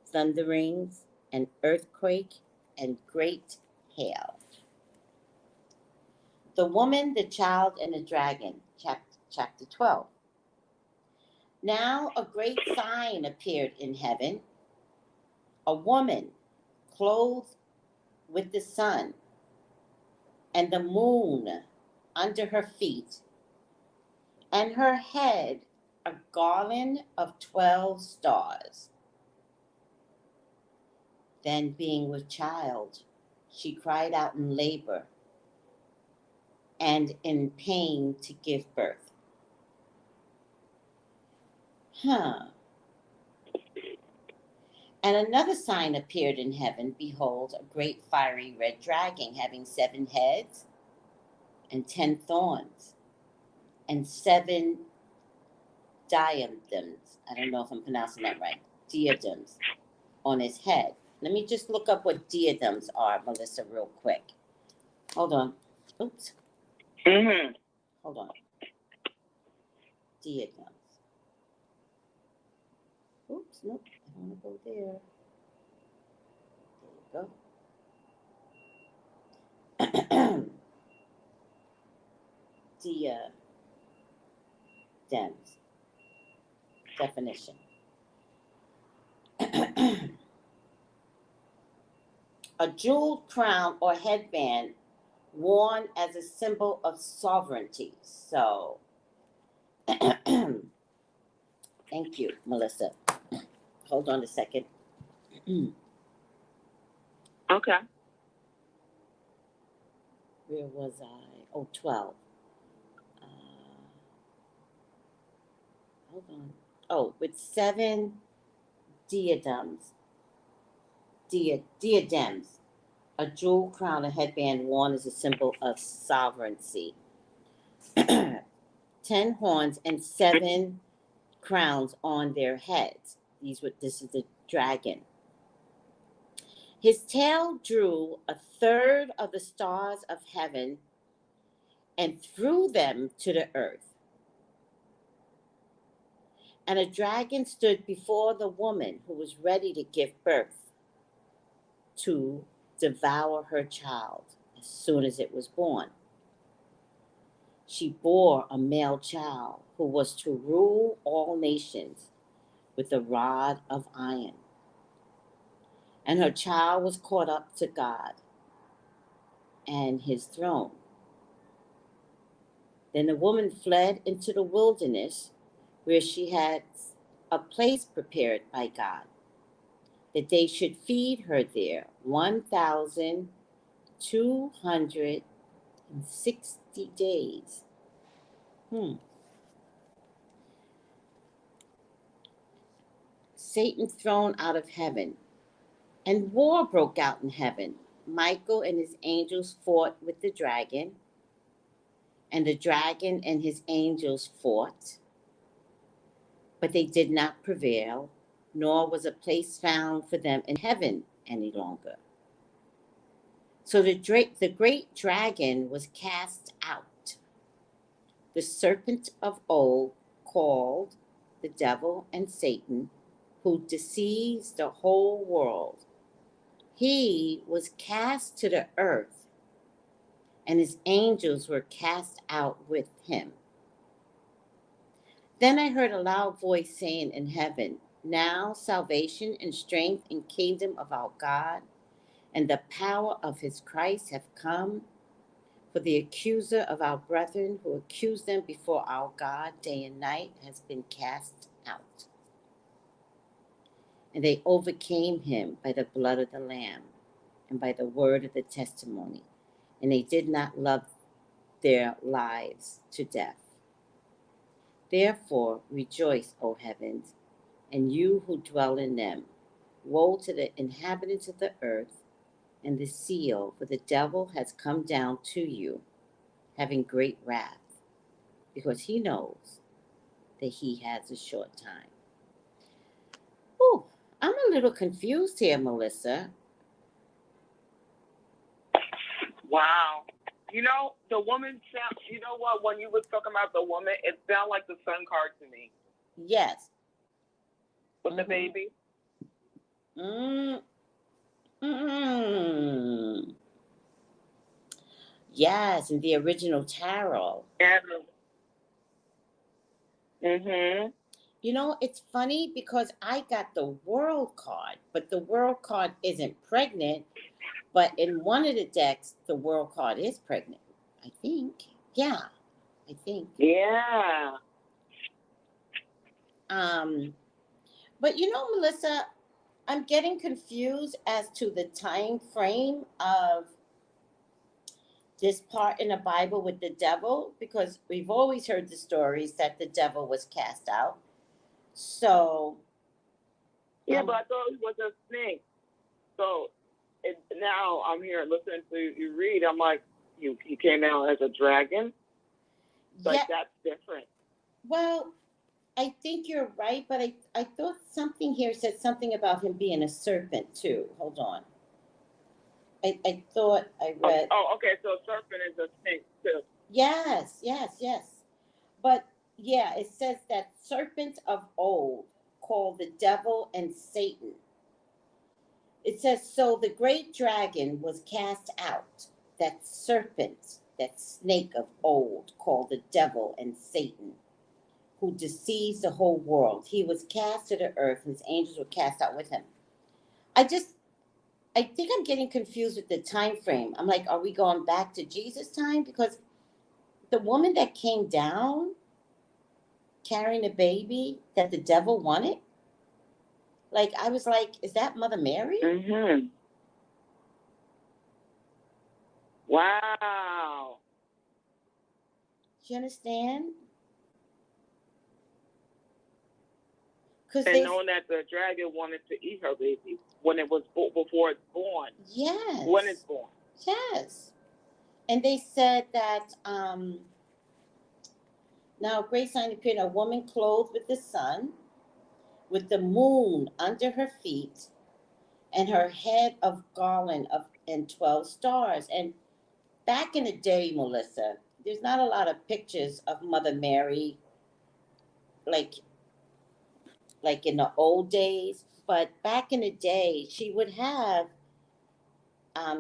thunderings, an earthquake, and great hail. The woman, the child, and the dragon, chapter 12. Now a great sign appeared in heaven, a woman clothed with the sun, and the moon under her feet, and her head a garland of 12 stars. Then, being with child, she cried out in labor and in pain to give birth. And another sign appeared in heaven. Behold, a great fiery red dragon, having 7 heads and 10 thorns, and 7 diadems. I don't know if I'm pronouncing that right. Diadems on his head. Let me just look up what diadems are, Melissa, real quick. Hold on. Oops. Mm-hmm. Hold on. Diadems. Oops, nope. I don't want to go there. There you go. Diadems. Definition. A jeweled crown or headband worn as a symbol of sovereignty. So, thank you, Melissa. Hold on a second. Okay. Where was I? Oh, 12. Hold on. Oh, with 7 diadems. Diadems. A jewel crown, a headband worn as a symbol of sovereignty. 10 horns and 7 crowns on their heads. This is the dragon. His tail drew 1/3 of the stars of heaven and threw them to the earth. And a dragon stood before the woman who was ready to give birth to devour her child as soon as it was born. She bore a male child who was to rule all nations with a rod of iron. And her child was caught up to God and his throne. Then the woman fled into the wilderness, where she had a place prepared by God, that they should feed her there 1,260 days. Satan thrown out of heaven, and war broke out in heaven. Michael and his angels fought with the dragon, and the dragon and his angels fought, but they did not prevail, nor was a place found for them in heaven any longer. So the great dragon was cast out, the serpent of old, called the devil and Satan, who deceives the whole world. He was cast to the earth, and his angels were cast out with him. Then I heard a loud voice saying in heaven, now salvation and strength and kingdom of our God and the power of his Christ have come. For the accuser of our brethren who accused them before our God day and night has been cast out. And they overcame him by the blood of the Lamb and by the word of the testimony. And they did not love their lives to death. Therefore rejoice, O heavens, and you who dwell in them. Woe to the inhabitants of the earth and the seal, for the devil has come down to you, having great wrath, because he knows that he has a short time. Oh, I'm a little confused here, Melissa. Wow. You know, the woman sound, you know what, when you was talking about the woman, it sounded like the sun card to me. Yes. With the baby. Mm. Yes, in the original tarot. Mhm. You know, it's funny because I got the world card, but the world card isn't pregnant. But in one of the decks, the world card is pregnant. I think. Yeah, I think. Yeah. But you know, Melissa, I'm getting confused as to the time frame of this part in the Bible with the devil, because we've always heard the stories that the devil was cast out. So, Yeah, but I thought it was a snake. So now I'm here listening to you read. I'm like, he came out as a dragon. Like, yeah, that's different. well, I think you're right, but I thought something here said something about him being a serpent too. Hold on. I thought I read. Oh, okay. So serpent is a snake too. Yes, yes, yes. But yeah, it says that serpents of old, called the devil and Satan. It says, so the great dragon was cast out, that serpent, that snake of old, called the devil and Satan, who deceives the whole world. He was cast to the earth, and his angels were cast out with him. I think I'm getting confused with the time frame. I'm like, are we going back to Jesus' time? Because the woman that came down carrying a baby that the devil wanted, like, I was like, is that Mother Mary? Mhm. Wow. Do you understand? Because And they, knowing that the dragon wanted to eat her baby when it was before it's born. yes, When it's born. yes, and they said that now a great sign appeared, a woman clothed with the sun, with the moon under her feet, and her head of garland of and 12 stars. And back in the day, Melissa, there's not a lot of pictures of Mother Mary, like in the old days. But back in the day, she would have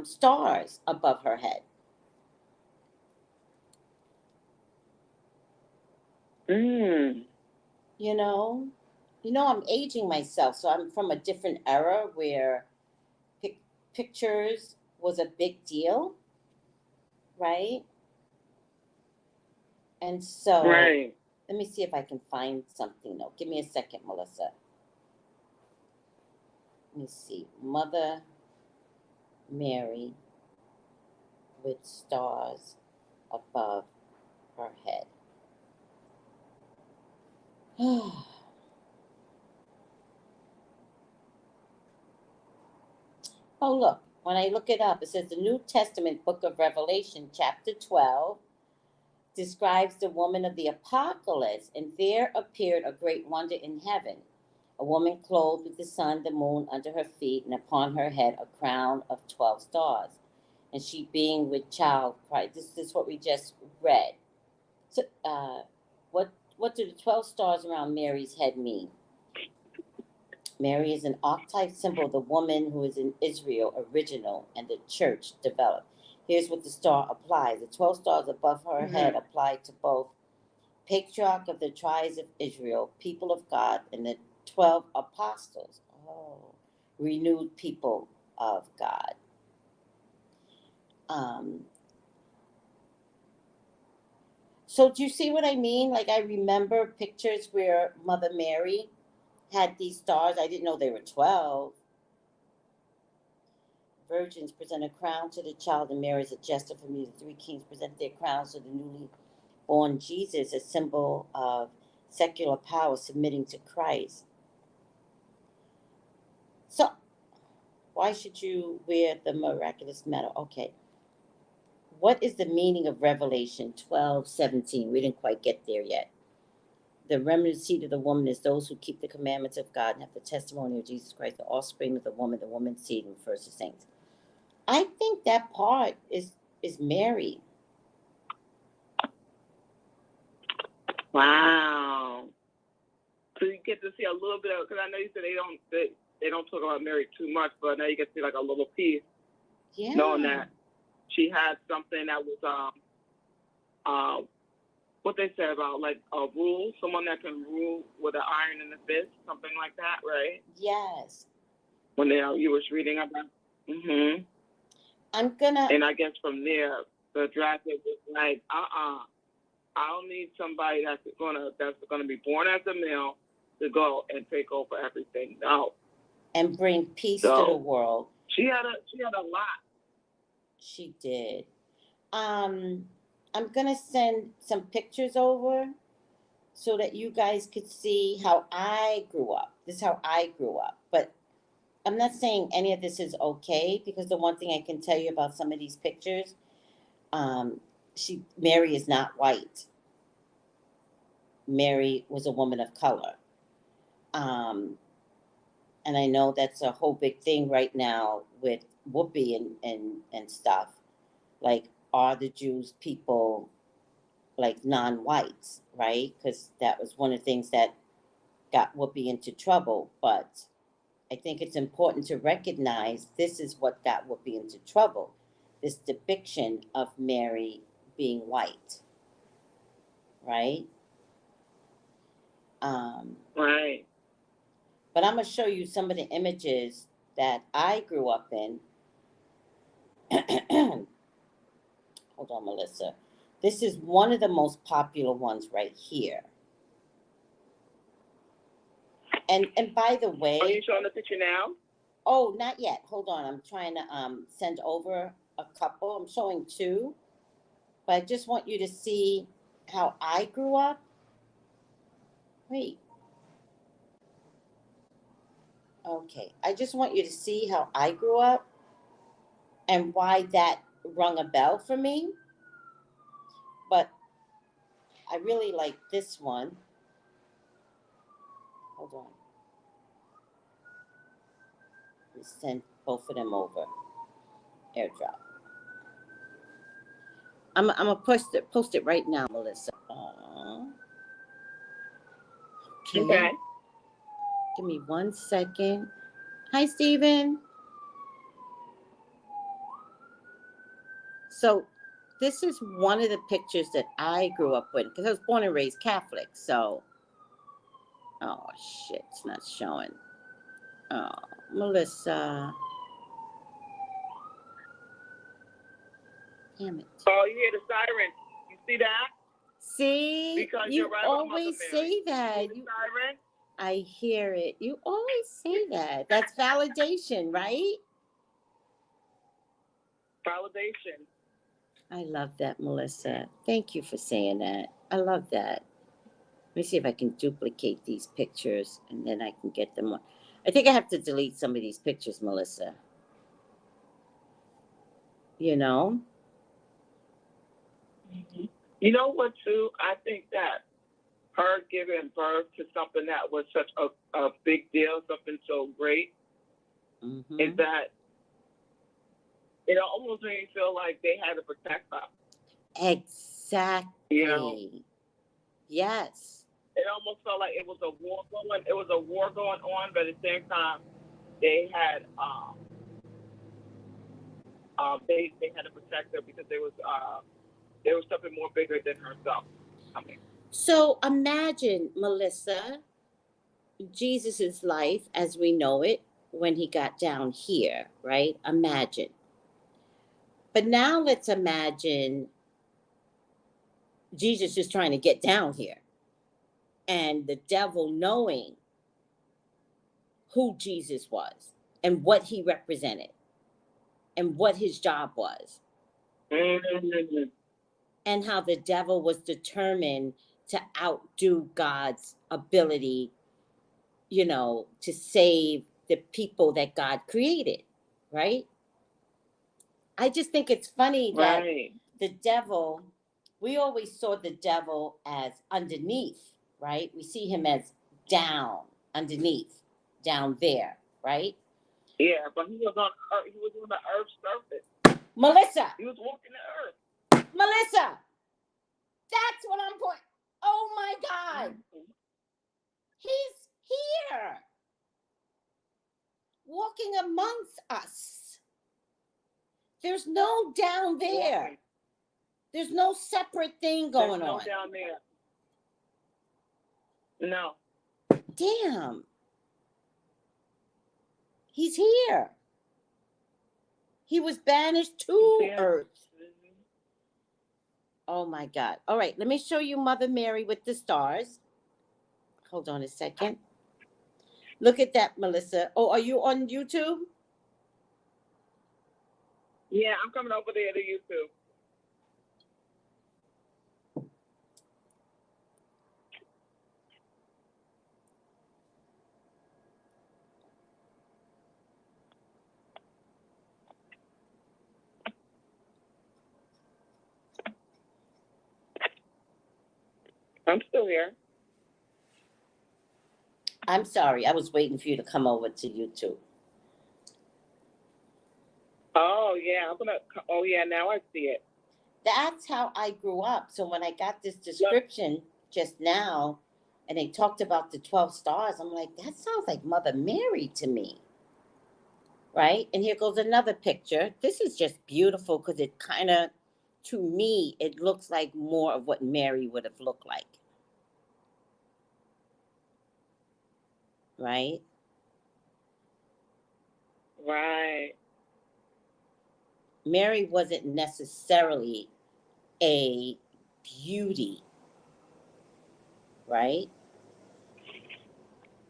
stars above her head. Mm. You know, I'm aging myself, so I'm from a different era where pictures was a big deal, right? And so, Right. let me see if I can find something. No, give me a second, Melissa. Let me see. Mother Mary with stars above her head. Oh, look. When I look it up, it says the New Testament book of Revelation, chapter 12, describes the woman of the apocalypse, and there appeared a great wonder in heaven. A woman clothed with the sun, the moon under her feet, and upon her head a crown of 12 stars. And she being with child Christ. This is what we just read. So, what do the 12 stars around Mary's head mean? Mary is an archetype symbol of the woman who is in Israel original and the church developed. Here's what the star applies. The 12 stars above her head apply to both patriarch of the tribes of Israel, people of God, and the 12 apostles. Oh, renewed people of God. So do you see what I mean? Like, I remember pictures where Mother Mary had these stars. I didn't know they were 12. Virgins present a crown to the child, and Mary is a jester for me. The three kings present their crowns to the newly born Jesus, a symbol of secular power submitting to Christ. So, why should you wear the miraculous medal? Okay. What is the meaning of Revelation 12:17? We didn't quite get there yet. The remnant seed of the woman is those who keep the commandments of God and have the testimony of Jesus Christ, the offspring of the woman's seed refers to saints. I think that part is Mary. Wow. So you get to see a little bit of, because I know you said they don't, they don't talk about Mary too much, but now you get to see like a little piece, Yeah. knowing that she had something that was what they say about like a rule, someone that can rule with an iron in the fist, something like that, right? Yes. When you was reading about. Mhm. I'm gonna. And I guess from there, the draft was like, I don't need somebody that's gonna be born as a male to go and take over everything. No. And bring peace to the world. She had a lot. She did. I'm gonna send some pictures over so that you guys could see how I grew up. This is how I grew up. But I'm not saying any of this is okay, because the one thing I can tell you about some of these pictures, Mary is not white. Mary was a woman of color. And I know that's a whole big thing right now with Whoopi and stuff. Like, are the Jews people like non-whites, right? Because that was one of the things that got Whoopi into trouble. But I think it's important to recognize this is what got Whoopi into trouble. This depiction of Mary being white, right? Right. But I'm going to show you some of the images that I grew up in. Hold on, Melissa. This is one of the most popular ones right here. And by the way... Are you showing the picture now? Oh, not yet. Hold on. I'm trying to send over a couple. I'm showing two. But I just want you to see how I grew up. Wait. Okay. I just want you to see how I grew up and why that rung a bell for me. But I really like this one. Hold on. Let me send both of them over. AirDrop. I'm gonna post it right now, Melissa. Okay. Give me 1 second. Hi, Stephen. So this is one of the pictures that I grew up with, because I was born and raised Catholic. So, oh shit, it's not showing. Oh, Melissa. Damn it. Oh, you hear the siren? You see that? See, Because you right, always say that. You siren? I hear it. You always say that. That's validation, right? Validation. I love that, Melissa. Thank you for saying that. I love that. Let me see if I can duplicate these pictures and then I can get them on. I think I have to delete some of these pictures, Melissa. You know? Mm-hmm. You know what, too? I think that her giving birth to something that was such a big deal, something so great, is that it almost made me feel like they had to protect her. Exactly. You know? Yes. It almost felt like it was a war going. It was a war going on, but at the same time, they had they had to protect her because there was something more bigger than herself coming. So imagine, Melissa, Jesus's life as we know it when he got down here, right? Imagine. But now let's imagine Jesus is trying to get down here, and the devil knowing who Jesus was and what he represented and what his job was. Mm-hmm. And how the devil was determined to outdo God's ability, you know, to save the people that God created, right? I just think it's funny that the devil, we always saw the devil as underneath, right? We see him as down, underneath, down there, right? Yeah, but he was on Earth. He was on the Earth's surface. Melissa. He was walking the Earth. Melissa. That's what I'm pointing. Oh my God. He's here. walking amongst us. There's no down there. Right. There's no separate thing going There's no on. down there. No. Damn. He's here. He was banished to He's here. earth. Oh my God. All right, let me show you Mother Mary with the stars. Hold on a second. Look at that, Melissa. Oh, are you on YouTube? Yeah, I'm coming over there to YouTube. I'm still here. I'm sorry. I was waiting for you to come over to YouTube. Oh yeah, oh yeah, now I see it. That's how I grew up. So when I got this description just now, and they talked about the 12 stars, I'm like, that sounds like Mother Mary to me. Right? And here goes another picture. This is just beautiful because it kind of, to me, it looks like more of what Mary would have looked like. Right? Right. Mary wasn't necessarily a beauty, right?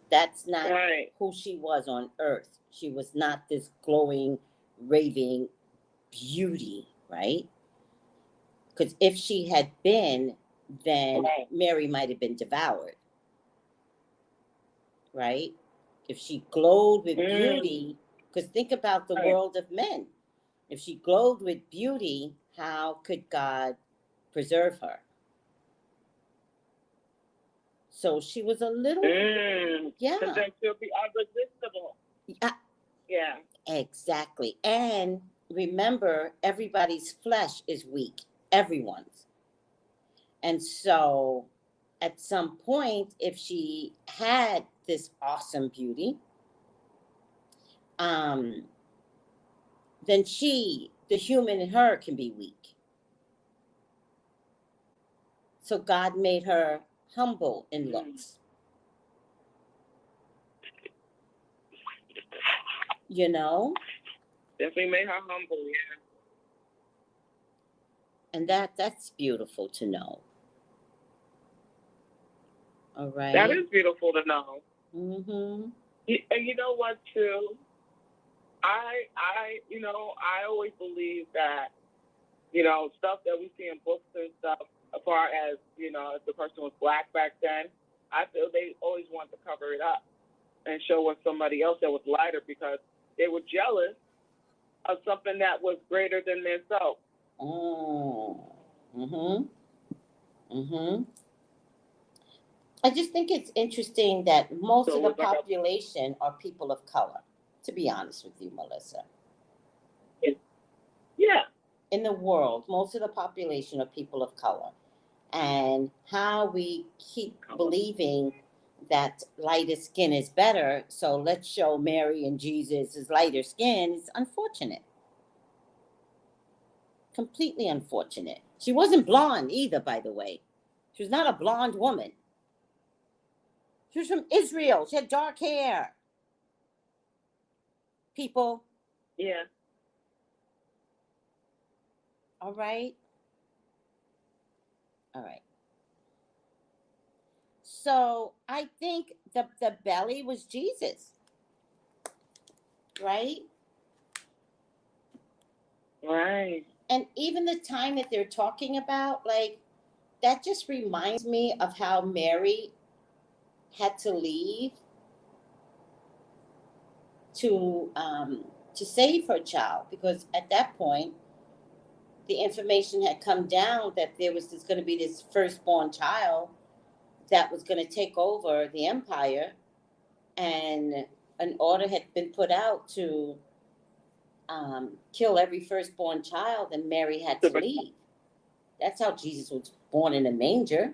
That's not Right. who she was on earth. She was not this glowing, raving beauty, right? Because if she had been, then Right. Mary might have been devoured, right? If she glowed with beauty, because think about the Right. world of men. If she glowed with beauty, how could God preserve her? So she was a little, yeah. Because then she'll be unresistible. Yeah. Exactly. And remember, everybody's flesh is weak. Everyone's. And so at some point, if she had this awesome beauty, then she, the human in her, can be weak. So God made her humble in looks. You know? Definitely made her humble, yeah. And that's beautiful to know. All right. That is beautiful to know. Mm-hmm. And you know what, too? I always believe that, stuff that we see in books and stuff, as far as, if the person was black back then, I feel they always want to cover it up and show us somebody else that was lighter because they were jealous of something that was greater than themselves. I just think it's interesting that most of the population are people of color, to be honest with you, Melissa. Yeah. In the world, most of the population are people of color. And how we keep believing that lighter skin is better, so let's show Mary and Jesus' lighter skin, is unfortunate. Completely unfortunate. She wasn't blonde either, by the way. She was not a blonde woman. She was from Israel. She had dark hair. People. Yeah. All right. All right. So I think the belly was Jesus. Right? Right. And even the time that they're talking about, like, that just reminds me of how Mary had to leave to save her child, because at that point the information had come down that there was going to be this firstborn child that was going to take over the empire, and an order had been put out to kill every firstborn child, and Mary had to leave. That's how Jesus was born in a manger.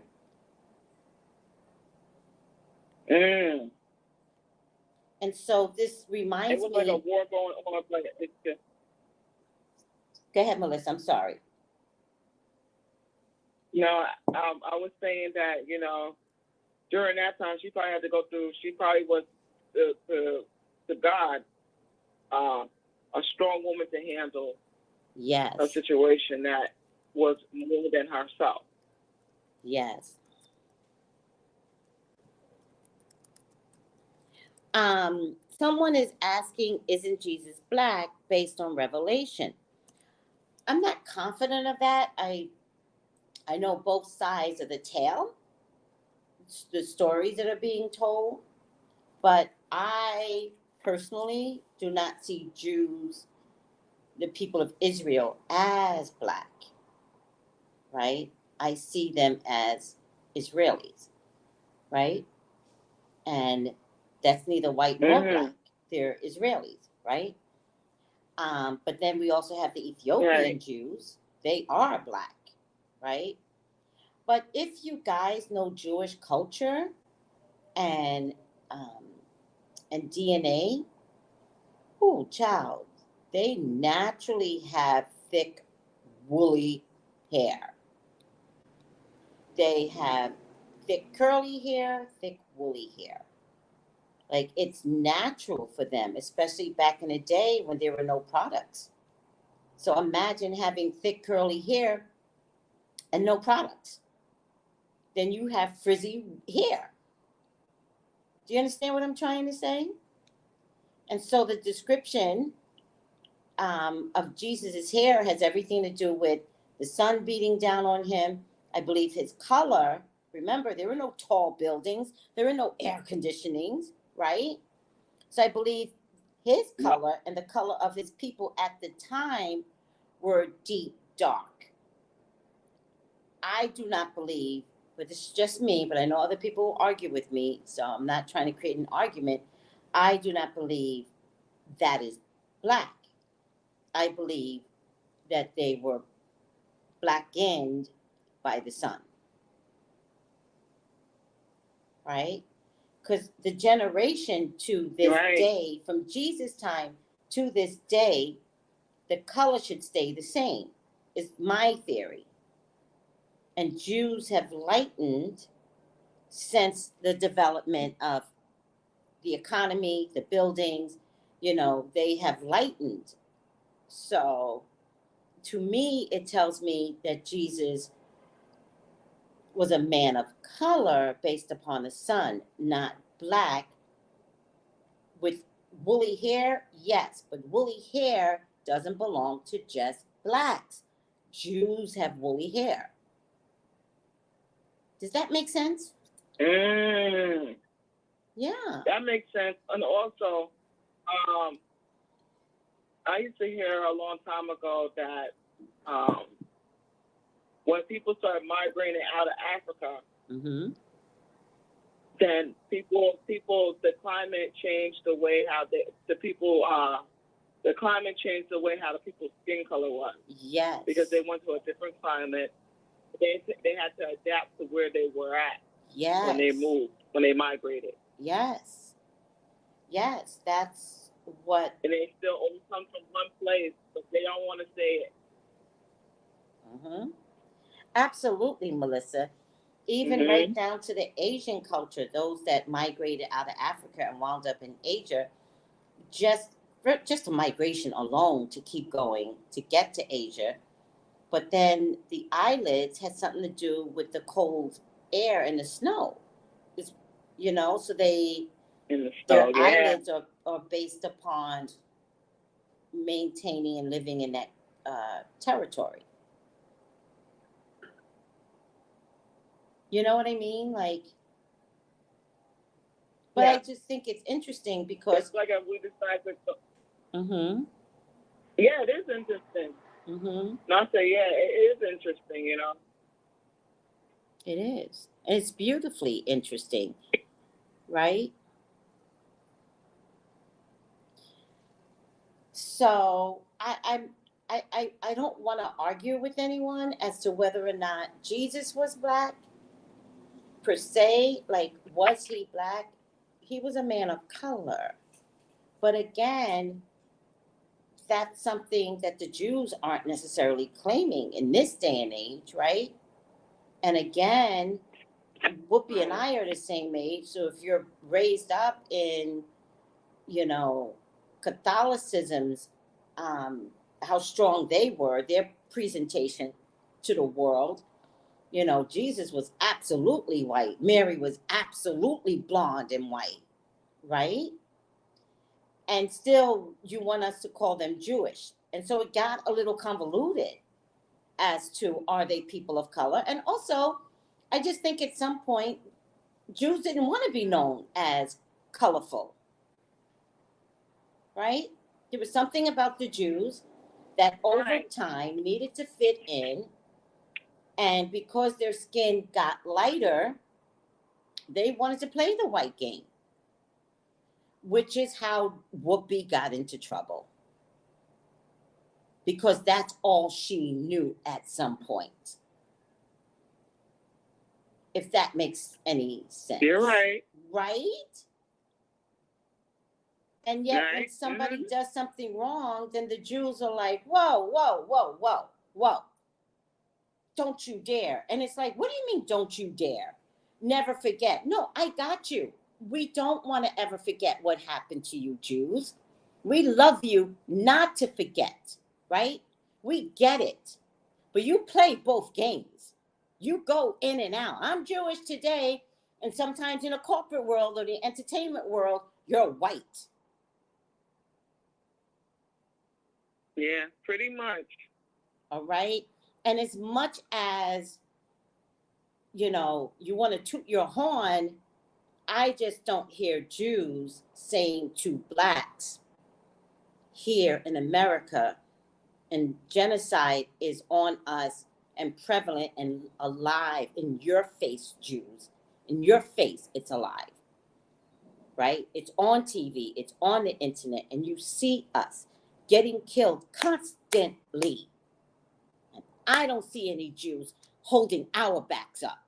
And so this It reminds was like a me. war going on, but it's just, Go ahead, Melissa. I'm sorry. I was saying that, during that time, she probably had to go through, she probably was, to God, a strong woman to handle Yes. a situation that was more than herself. Yes. Someone is asking, isn't Jesus black based on Revelation? I'm not confident of that. I know both sides of the tale, the stories that are being told, but I personally do not see Jews, the people of Israel, as black, right? I see them as Israelis, right? And that's neither white nor black. They're Israelis, right? But then we also have the Ethiopian Jews. They are black, right? But if you guys know Jewish culture and DNA, oh, child, they naturally have thick, woolly hair. They have thick, curly hair, thick, woolly hair. Like, it's natural for them, especially back in the day when there were no products. So imagine having thick, curly hair and no products. Then you have frizzy hair. Do you understand what I'm trying to say? And so the description of Jesus' hair has everything to do with the sun beating down on him. I believe his color, remember, there were no tall buildings. There were no air conditionings, right? So I believe his color and the color of his people at the time were deep dark. I do not believe, but this is just me, but I know other people will argue with me, so I'm not trying to create an argument. I do not believe that is black. I believe that they were blackened by the sun, right? Because the generation to this day, from Jesus' time to this day, the color should stay the same, is my theory. And Jews have lightened since the development of the economy, the buildings, they have lightened. So to me, it tells me that Jesus was a man of color based upon the sun, not black. With woolly hair, yes, but woolly hair doesn't belong to just blacks. Jews have woolly hair. Does that make sense? Yeah. That makes sense. And also, I used to hear a long time ago that when people started migrating out of Africa, then the climate changed the way how the climate changed the way how the people's skin color was. Yes. Because they went to a different climate. They had to adapt to where they were at. Yes. When they moved, when they migrated. Yes. Yes, that's what. And they still only come from one place, but they don't want to say it. Absolutely, Melissa. Even right down to the Asian culture, those that migrated out of Africa and wound up in Asia, just a migration alone to keep going to get to Asia. But then the eyelids had something to do with the cold air and the snow. So their eyelids are based upon maintaining and living in that territory. You know what I mean? But I just think it's interesting because. It's like if we decide to. Yeah, it is interesting. And I say, yeah, it is interesting, It is. And it's beautifully interesting, right? So I don't want to argue with anyone as to whether or not Jesus was black per se. Was he black? He was a man of color. But again, that's something that the Jews aren't necessarily claiming in this day and age, right? And again, Whoopi and I are the same age, so if you're raised up in, Catholicism's, how strong they were, their presentation to the world, Jesus was absolutely white. Mary was absolutely blonde and white, right? And still, you want us to call them Jewish. And so it got a little convoluted as to, are they people of color? And also, I just think at some point, Jews didn't want to be known as colorful, right? There was something about the Jews that over time needed to fit in. And because their skin got lighter, they wanted to play the white game, which is how Whoopi got into trouble. Because that's all she knew at some point. If that makes any sense. You're right. Right? And yet when somebody does something wrong, then the Jews are like, whoa, whoa, whoa, whoa, whoa. Don't you dare. And it's like, what do you mean, don't you dare? Never forget. No, I got you. We don't want to ever forget what happened to you, Jews. We love you not to forget, right? We get it. But you play both games. You go in and out. I'm Jewish today, and sometimes in the corporate world or the entertainment world, you're white. Yeah, pretty much. All right? And as much as, you want to toot your horn, I just don't hear Jews saying to blacks here in America, and genocide is on us and prevalent and alive in your face, Jews. In your face, it's alive, right? It's on TV, it's on the internet, and you see us getting killed constantly. And I don't see any Jews holding our backs up.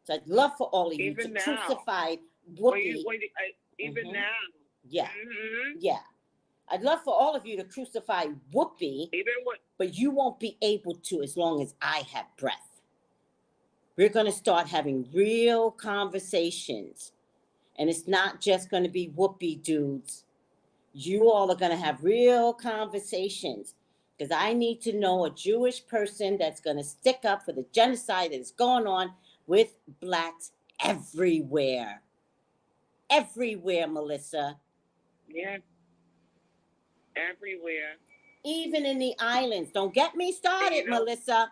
So I'd love for all of you Even to now, crucify Whoopi. Even now. Yeah. Mm-hmm. Yeah. I'd love for all of you to crucify Whoopi, but you won't be able to as long as I have breath. We're going to start having real conversations. And it's not just going to be Whoopi dudes. You all are going to have real conversations. Because I need to know a Jewish person that's going to stick up for the genocide that is going on with blacks everywhere. Everywhere, Melissa. Yeah. Everywhere. Even in the islands. Don't get me started, Melissa.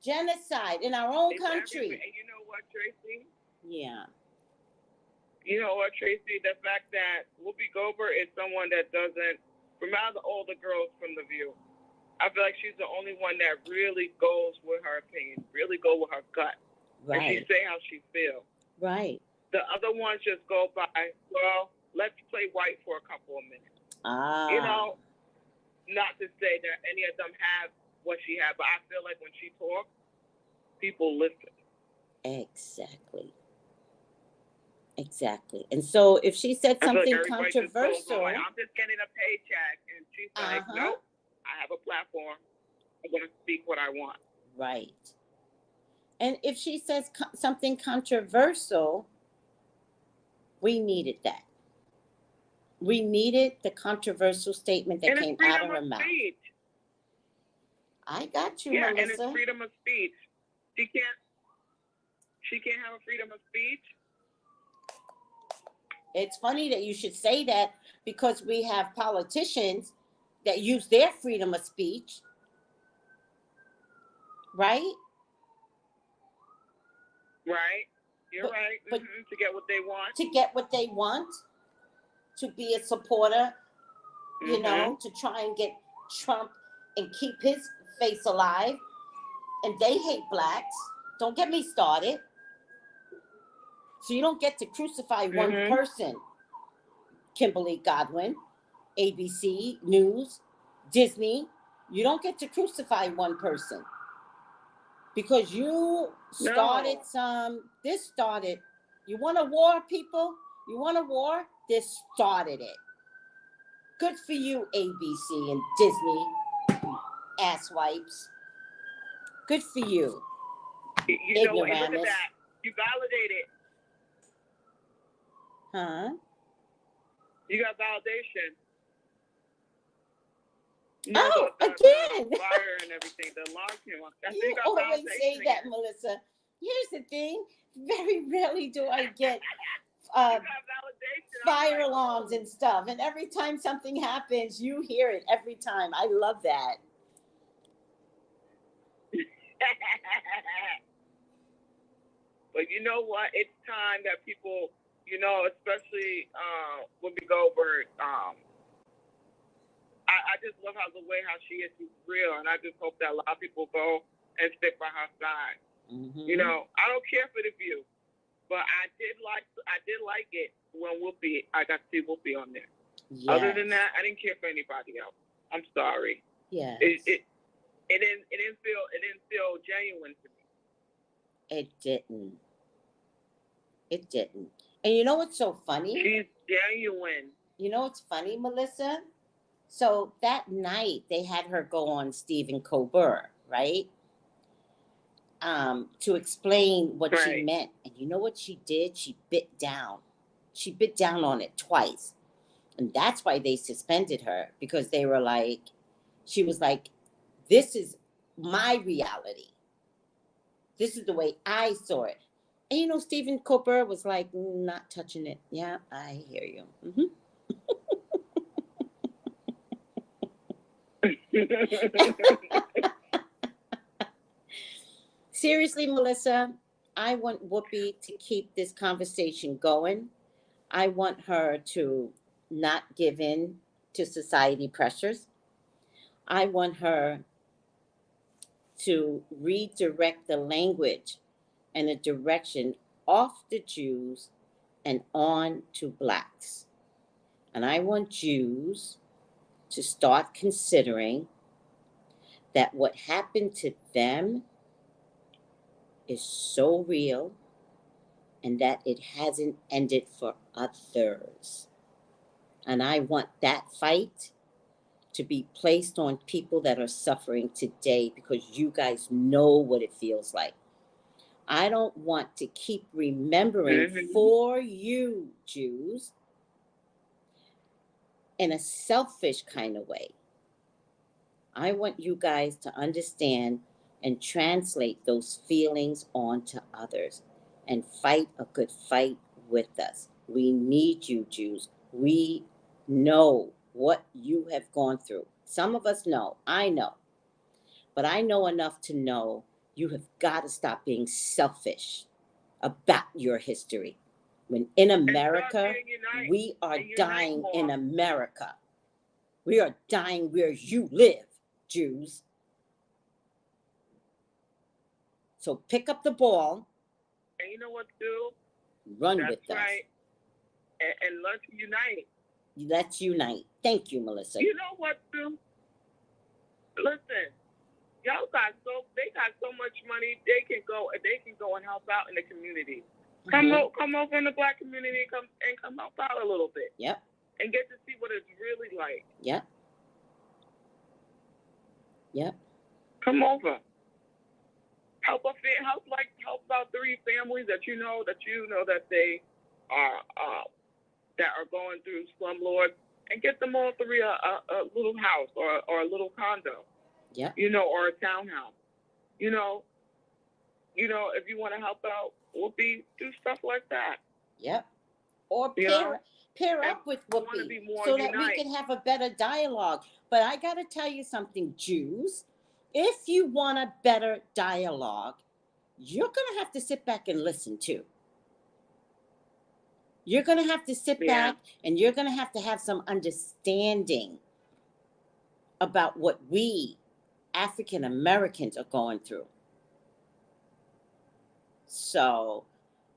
Genocide in our own country. Everywhere. And you know what, Tracy? Yeah. You know what, Tracy? The fact that Whoopi Goldberg is someone that doesn't, from out of all the girls from The View, I feel like she's the only one that really goes with her opinion, really go with her gut. Right. And she say how she feels. Right. The other ones just go by, well, let's play white for a couple of minutes. Not to say that any of them have what she had, but I feel like when she talks, people listen. Exactly. And so if she said something controversial, like, I'm just getting a paycheck, and she's like, nope, I have a platform. I'm going to speak what I want. Right. And if she says something controversial, we needed that. We needed the controversial statement that came out of her mouth. Speech. I got you, Melissa. Melissa. And it's freedom of speech. She can't have a freedom of speech. It's funny that you should say that, because we have politicians that use their freedom of speech, right? Right. You're right. But to get what they want. To get what they want, to be a supporter, to try and get Trump and keep his face alive. And they hate blacks. Don't get me started. So you don't get to crucify one person. Kimberly Godwin, ABC News, Disney. You don't get to crucify one person. Because you started this started, You want a war, people? You want a war? They started it. Good for you, ABC and Disney, asswipes. Good for you. You know, and look at that. You validated. Huh? You got validation. Oh, the again. fire and everything. The alarm came on. I You think I always say validation that, again. Melissa. Here's the thing. Very rarely do I get You got validation. fire I'm like, alarms and stuff. And every time something happens, you hear it every time. I love that. But you know what? It's time that people, you know, especially when we go over, I just love how she is. She's real, and I just hope that a lot of people go and stick by her side. Mm-hmm. You know, I don't care for the view, but I did like it when I got to see Whoopi on there. Yes. Other than that, I didn't care for anybody else. I'm sorry. Yes. It didn't feel genuine to me. It didn't. It didn't. And you know what's so funny? She's genuine. You know what's funny, Melissa? So that night they had her go on Stephen Colbert, right? To explain what she meant. And you know what she did? She bit down. She bit down on it twice. And that's why they suspended her, because they were like, she was like, this is my reality. This is the way I saw it. And you know, Stephen Colbert was like, not touching it. Yeah, I hear you. Mm-hmm. Seriously, Melissa, I want Whoopi to keep this conversation going. I want her to not give in to society pressures. I want her to redirect the language and the direction off the Jews and on to Blacks. And I want Jews to start considering that what happened to them is so real and that it hasn't ended for others. And I want that fight to be placed on people that are suffering today, because you guys know what it feels like. I don't want to keep remembering for you, Jews, in a selfish kind of way. I want you guys to understand and translate those feelings onto others and fight a good fight with us. We need you, Jews. We know what you have gone through. Some of us know. I know. But I know enough to know you have got to stop being selfish about your history. When in America, we are dying in America. We are dying where you live, Jews. So pick up the ball. And you know what to do? Run with us. That's right. And let's unite. Let's unite. Thank you, Melissa. You know what to do? Listen, y'all they got so much money, they can go and help out in the community. Come over in the Black community, come help out a little bit. Yep. And get to see what it's really like. Yep. Yep. Come over. Help about 3 families that you know that they are that are going through slumlords, and get them all 3 a little house or a little condo. Yeah. You know, or a townhouse. You know, if you want to help out, Whoopi, do stuff like that. Yep. Or pair up with Whoopi so that we can have a better dialogue. But I got to tell you something, Jews. If you want a better dialogue, you're going to have to sit back and listen too. You're going to have to sit back, and you're going to have some understanding about what we African Americans are going through. So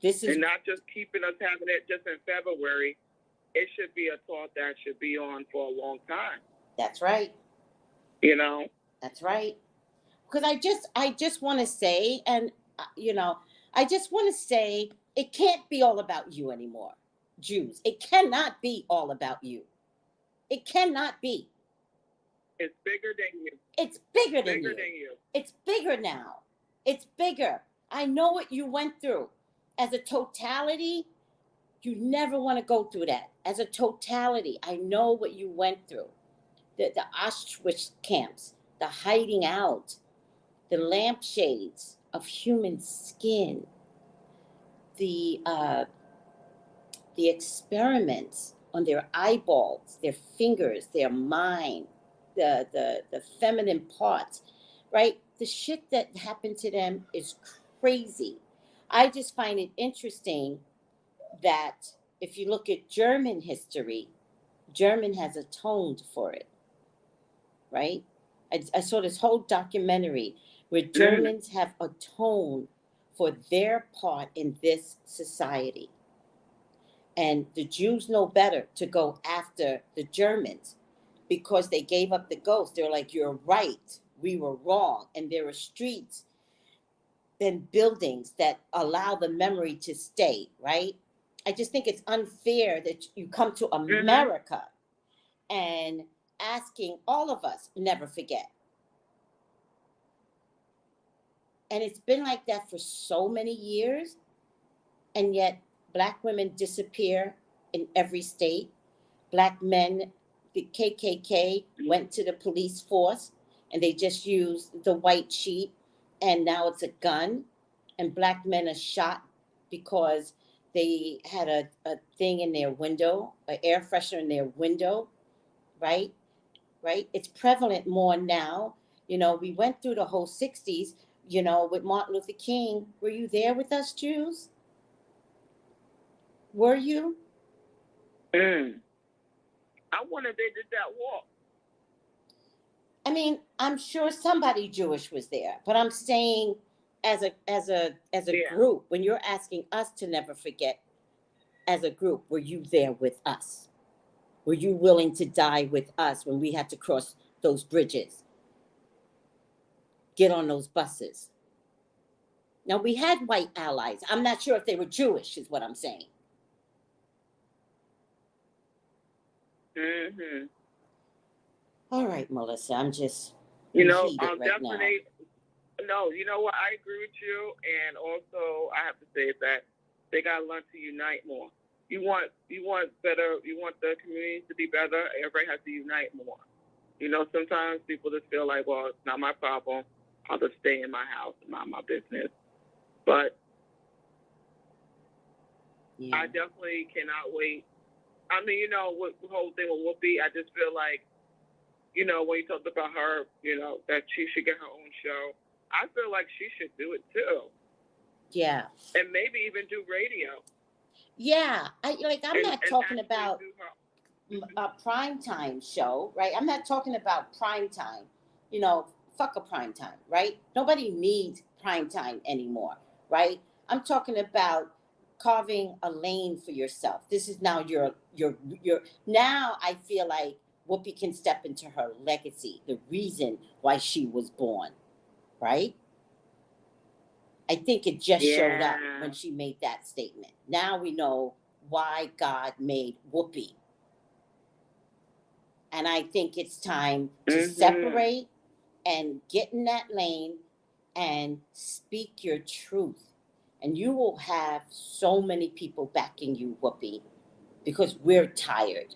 this is... And not just keeping us having it just in February. It should be a thought that should be on for a long time. That's right. You know? That's right. Because I just want to say, and, I just want to say It can't be all about you anymore, Jews. It cannot be all about you. It cannot be. It's bigger than you. It's bigger than Bigger you. than you. It's bigger now. It's bigger. I know what you went through. As a totality, you never want to go through that. As a totality, I know what you went through. The Auschwitz camps, the hiding out, the lampshades of human skin, the experiments on their eyeballs, their fingers, their mind, the feminine parts, right? The shit that happened to them is crazy. I just find it interesting that if you look at German history, German has atoned for it, right? I saw this whole documentary where Germans have atoned for their part in this society. And the Jews know better to go after the Germans because they gave up the ghost. They're like, you're right, we were wrong. And there are streets and buildings that allow the memory to stay, right? I just think it's unfair that you come to America and asking all of us never forget. And it's been like that for so many years, and yet Black women disappear in every state. Black men, the KKK went to the police force and they just used the white sheet, and now it's a gun, and Black men are shot because they had a thing in their window, an air freshener in their window, right? Right? It's prevalent more now. You know, we went through the whole 60s, you know, with Martin Luther King. Were you there with us, Jews? Were you? I wonder if they did that walk. I mean, I'm sure somebody Jewish was there, but I'm saying as a group, when you're asking us to never forget, as a group, were you there with us? Were you willing to die with us when we had to cross those bridges? Get on those buses? Now, we had white allies. I'm not sure if they were Jewish, is what I'm saying. All right, Melissa, I'm just heated right definitely now. No, you know what? I agree with you, and also I have to say that they gotta learn to unite more. You want better. You want the communities to be better. Everybody has to unite more. You know, sometimes people just feel like, well, it's not my problem. I'll just stay in my house and mind my business. But I definitely cannot wait. I mean, you know, what the whole thing with Whoopi, I just feel like, you know, when you talked about her, you know, that she should get her own show, I feel like she should do it too. Yeah. And maybe even do radio. Yeah. I'm not talking about a primetime show, right? I'm not talking about primetime. You know, fuck a primetime, right? Nobody needs primetime anymore, right? I'm talking about carving a lane for yourself. This is now your now I feel like Whoopi can step into her legacy, the reason why she was born, right? I think it just showed up when she made that statement. Now we know why God made Whoopi. And I think it's time to separate and get in that lane and speak your truth. And you will have so many people backing you, Whoopi, because we're tired.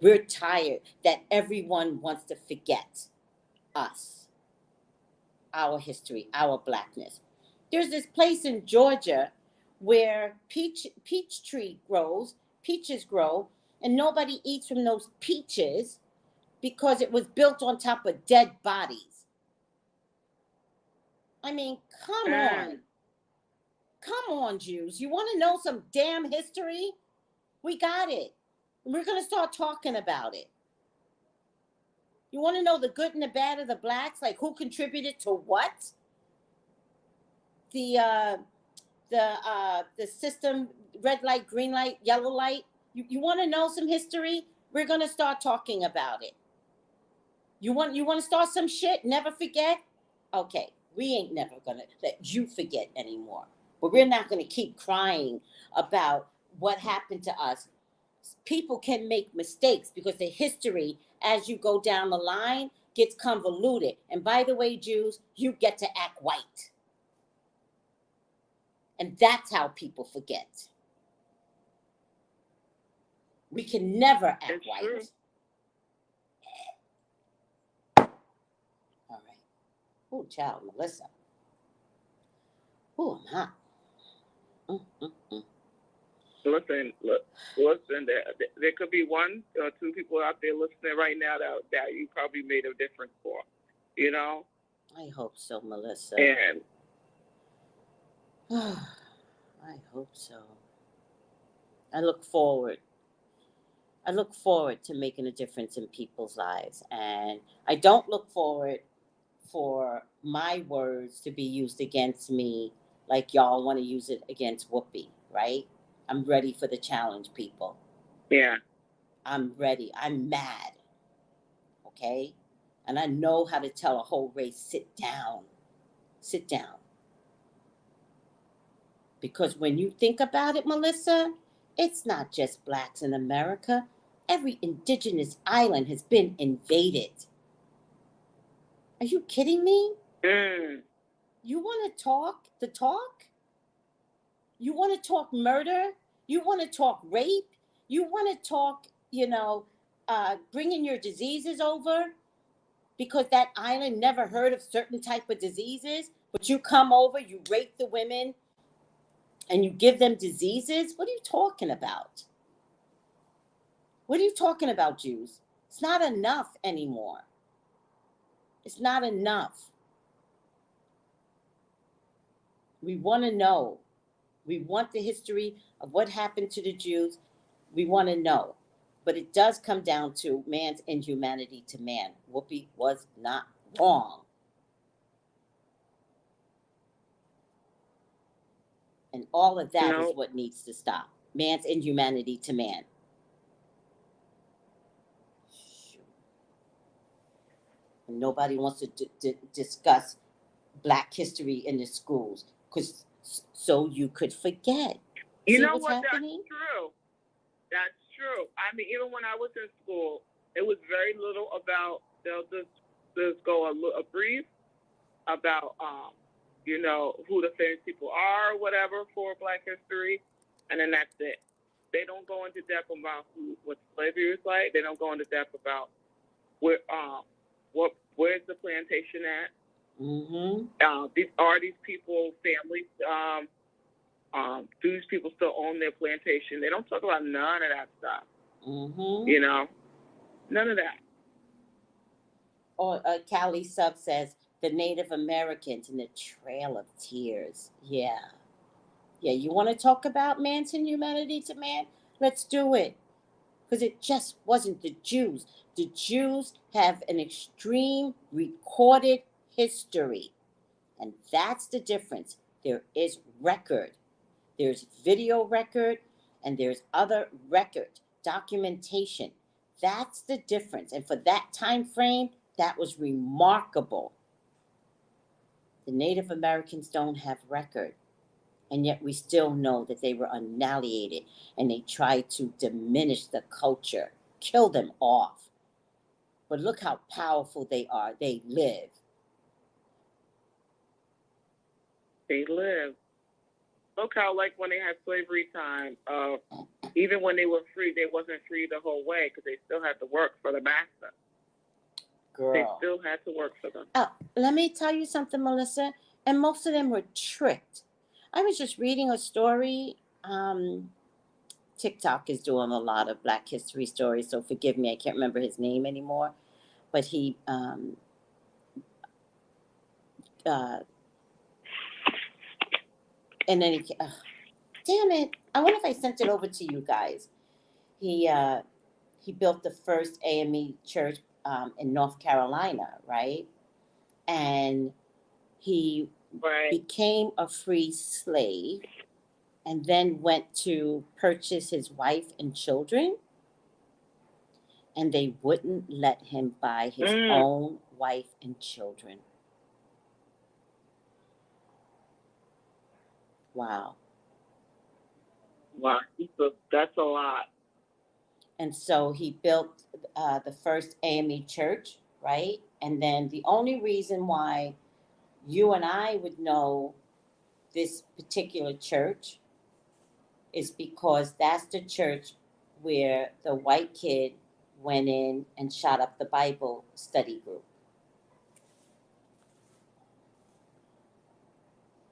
We're tired that everyone wants to forget us, our history, our Blackness. There's this place in Georgia where peach tree grows, peaches grow, and nobody eats from those peaches because it was built on top of dead bodies. I mean, come on. Come on, Jews. You want to know some damn history? We got it. We're going to start talking about it. You want to know the good and the bad of the Blacks? Like who contributed to what? The system, red light, green light, yellow light. You want to know some history? We're going to start talking about it. You want to start some shit? Never forget? Okay, we ain't never going to let you forget anymore. But we're not going to keep crying about what happened to us. People can make mistakes because the history, as you go down the line, gets convoluted. And by the way, Jews, you get to act white. And that's how people forget. We can never act It's white. true. All right. Oh, child, Melissa. Oh, I'm hot. Listen, there could be one or two people out there listening right now that you probably made a difference for, you know? I hope so, Melissa. And I hope so. I look forward to making a difference in people's lives. And I don't look forward for my words to be used against me like y'all want to use it against Whoopi, right? I'm ready for the challenge, people. yeah. I'm ready. I'm mad. Okay? And I know how to tell a whole race, sit down. Sit down. Because when you think about it, Melissa, it's not just blacks in America. Every indigenous island has been invaded. Are you kidding me? You want to talk the talk? You want to talk murder? You want to talk rape? You want to talk, bringing your diseases over? Because that island never heard of certain type of diseases, but you come over, you rape the women, and you give them diseases? What are you talking about? What are you talking about, Jews? It's not enough anymore. It's not enough. We want to know. We want the history of what happened to the Jews. We want to know. But it does come down to man's inhumanity to man. Whoopi was not wrong. And all of that is what needs to stop. Man's inhumanity to man. And nobody wants to discuss Black history in the schools because so you could forget. You See know what's what? happening? That's true. That's true. I mean, even when I was in school, it was very little about, they'll just go a brief about, who the famous people are or whatever for Black history, and then that's it. They don't go into depth about what slavery was like. They don't go into depth about where's the plantation at. Mm-hmm. Are these people families? Do these people still own their plantation? They don't talk about none of that stuff. Mm-hmm. None of that. Or Callie Sub says, the Native Americans in the Trail of Tears. Yeah. Yeah, you want to talk about man's inhumanity to man? Let's do it. Because it just wasn't the Jews. The Jews have an extreme recorded history. And that's the difference. There is record. There's video record, and there's other record, documentation. That's the difference. And for that time frame, that was remarkable. The Native Americans don't have record. And yet we still know that they were annihilated and they tried to diminish the culture, kill them off. But look how powerful they are. They live. They live. Look how, like, when they had slavery time, even when they were free, they wasn't free the whole way because they still had to work for the master. Girl. They still had to work for them. Let me tell you something, Melissa. And most of them were tricked. I was just reading a story. TikTok is doing a lot of Black history stories, so forgive me, I can't remember his name anymore. But he, and then he, damn it! I wonder if I sent it over to you guys. He built the first AME church in North Carolina, right? And he became a free slave and then went to purchase his wife and children. And they wouldn't let him buy his own wife and children. Wow. Wow, that's a lot. And so he built the first AME church, right? And then the only reason why you and I would know this particular church is because that's the church where the white kid went in and shot up the Bible study group.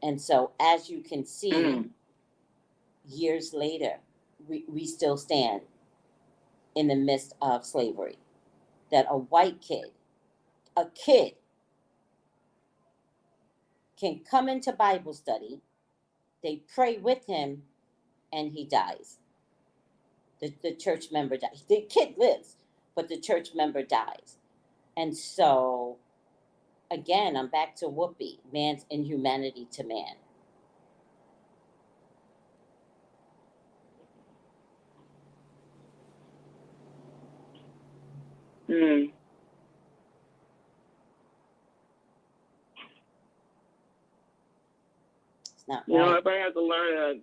And so, as you can see, years later, we still stand in the midst of slavery. That a white kid, a kid, can come into Bible study, they pray with him, and he dies. The church member dies. The kid lives, but the church member dies. And so, again, I'm back to Whoopi, man's inhumanity to man. Mm. It's not You know, right. everybody has to learn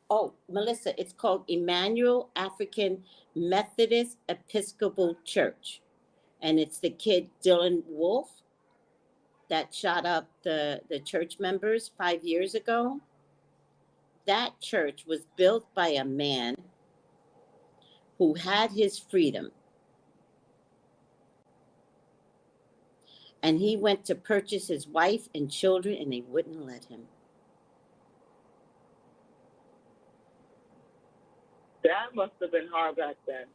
Oh, Melissa, it's called Emmanuel African Methodist Episcopal Church. And it's the kid Dylan Wolf that shot up the church members 5 years ago. That church was built by a man who had his freedom. And he went to purchase his wife and children, and they wouldn't let him. that must have been hard back then.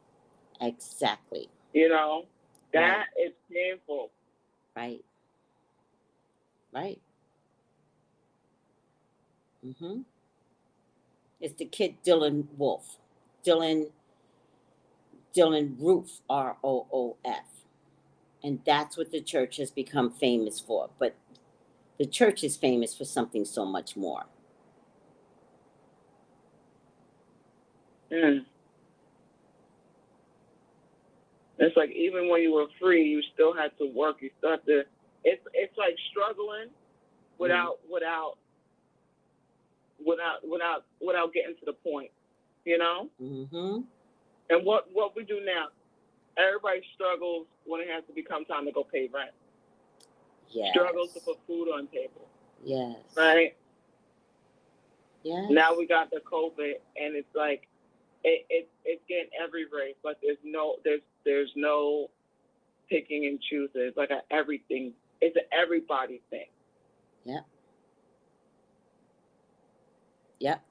Exactly. You know, that is painful. Right. Right. Mm-hmm. It's the kid Dylan Wolf. Dylan Roof, Roof. And that's what the church has become famous for. But the church is famous for something so much more. Mm. It's like even when you were free, you still had to work. You still had to. It's like struggling without getting to the point. You know. Mm-hmm. And what we do now, everybody struggles when it has to become time to go pay rent. Yes. Struggles to put food on table. Yes. Right. Yes. Now we got the COVID, and it's like it's getting every race, but there's no picking and choosing. It's like everything. It's an everybody thing. Yep. Yep.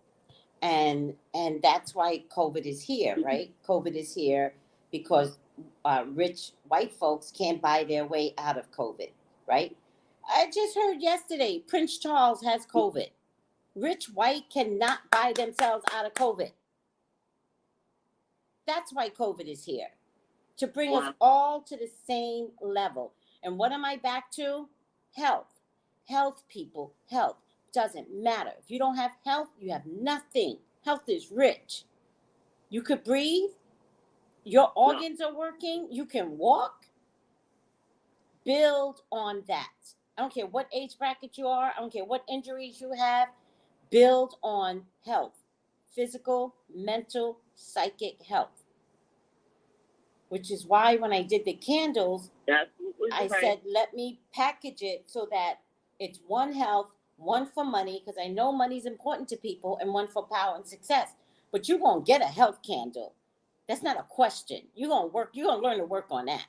And that's why COVID is here, right? COVID is here because rich white folks can't buy their way out of COVID, right? I just heard yesterday Prince Charles has COVID. Rich white cannot buy themselves out of COVID. That's why COVID is here, to bring us all to the same level. And what am I back to? Health. Health, people. Health. Doesn't matter. If you don't have health, you have nothing. Health is rich. You could breathe. Your organs are working. You can walk. Build on that. I don't care what age bracket you are. I don't care what injuries you have. Build on health. Physical, mental, psychic health. Which is why when I did the candles, I said, let me package it so that it's one health, one for money, because I know money's important to people, and one for power and success. But you're going to get a health candle. That's not a question. You're going to learn to work on that.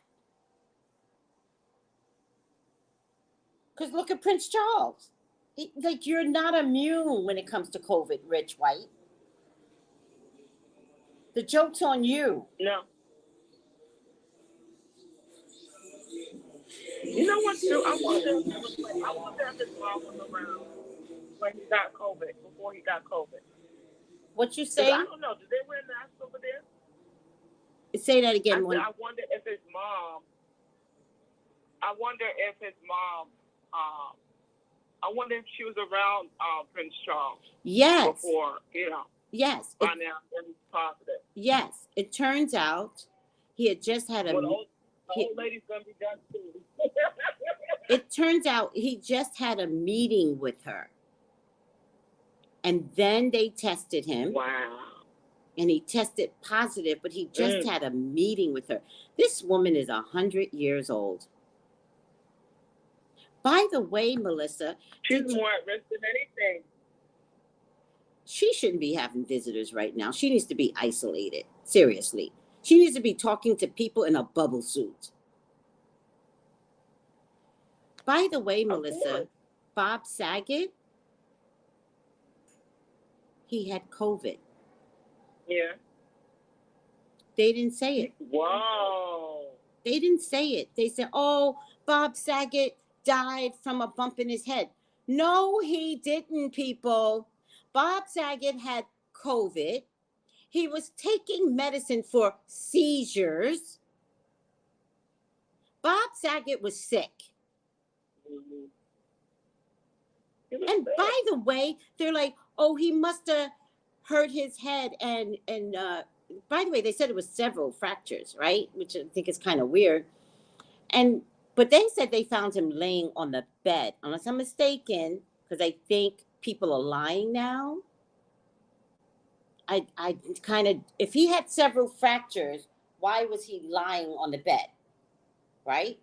Because look at Prince Charles. You're not immune when it comes to COVID, rich white. The joke's on you. No. You know what, too? I wonder if his mom was around when he got COVID, before he got COVID. What you say? I don't know. Do they wear masks over there? Say that again. I wonder if his mom. I wonder if she was around Prince Charles. Yes. Before, you know. Yes. By now, he's positive. Yes. It turns out he had just had a. Well, the old lady's gonna be done too. It turns out he just had a meeting with her. And then they tested him. Wow. And he tested positive, but he just had a meeting with her. This woman is 100 years old. By the way, Melissa. She's more at risk than anything. She shouldn't be having visitors right now. She needs to be isolated. Seriously. She needs to be talking to people in a bubble suit. By the way, Melissa, Bob Saget, he had COVID. Yeah. They didn't say it. Whoa. They didn't say it. They said, oh, Bob Saget died from a bump in his head. No, he didn't, people. Bob Saget had COVID. He was taking medicine for seizures. Bob Saget was sick. And by the way, they're like, oh, he must have hurt his head. And by the way, they said it was several fractures, right? Which I think is kind of weird. But they said they found him laying on the bed. Unless I'm mistaken, because I think people are lying now. I kind of, if he had several fractures, why was he lying on the bed? Right?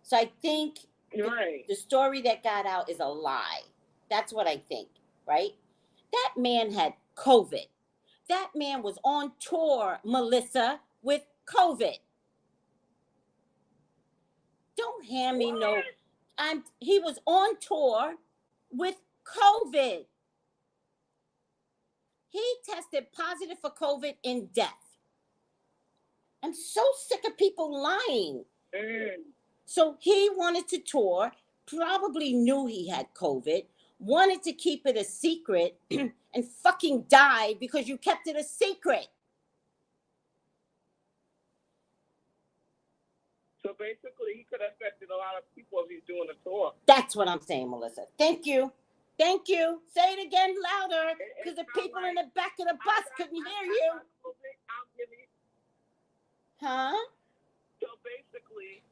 So I think the story that got out is a lie. That's what I think, right? That man had COVID. That man was on tour, Melissa, with COVID. Don't hand me no. He was on tour with COVID. He tested positive for COVID in death. I'm so sick of people lying. So he wanted to tour, probably knew he had COVID, wanted to keep it a secret, and fucking died because you kept it a secret. So basically, he could have affected a lot of people if he's doing a tour. That's what I'm saying, Melissa. Thank you. Thank you. Say it again louder, because the people in the back of the bus couldn't hear you. Huh? So basically,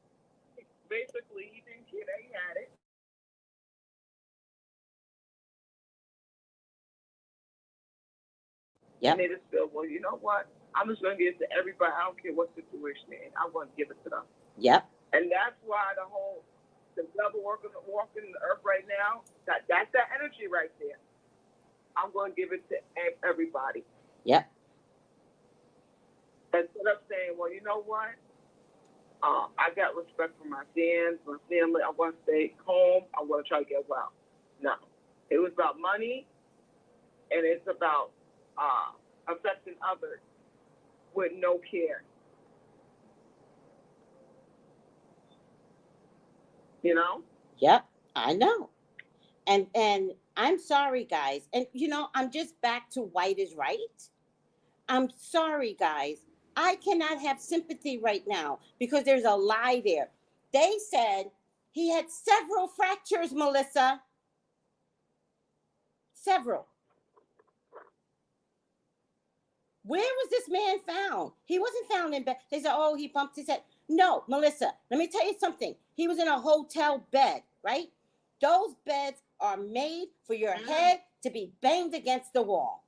he didn't care that he had it. Yep. And they just feel, well, you know what? I'm just going to give it to everybody. I don't care what situation they're in. I'm going to give it to them. Yep. And that's why the devil walking the earth right now, that's that energy right there. I'm going to give it to everybody. Yep. Instead of saying, well, you know what? I got respect for my fans, my family. I want to stay home. I want to try to get well. No. It was about money, and it's about affecting others with no care. You know? Yep, I know. And I'm sorry, guys. And, I'm just back to white is right. I'm sorry, guys. I cannot have sympathy right now because there's a lie there. They said he had several fractures, Melissa. Several. Where was this man found? He wasn't found in bed. They said, oh, he bumped his head. No, Melissa, let me tell you something. He was in a hotel bed, right? Those beds are made for your head to be banged against the wall.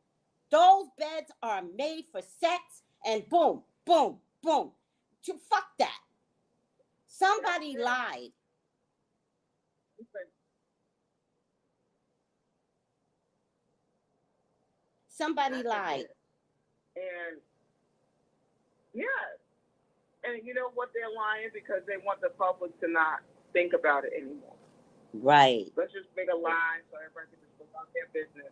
Those beds are made for sex and boom, boom, boom. Fuck that. Somebody lied. Somebody lied. And yes. And you know what? They're lying because they want the public to not think about it anymore. Right. Let's just make a lie so everybody can just go about their business.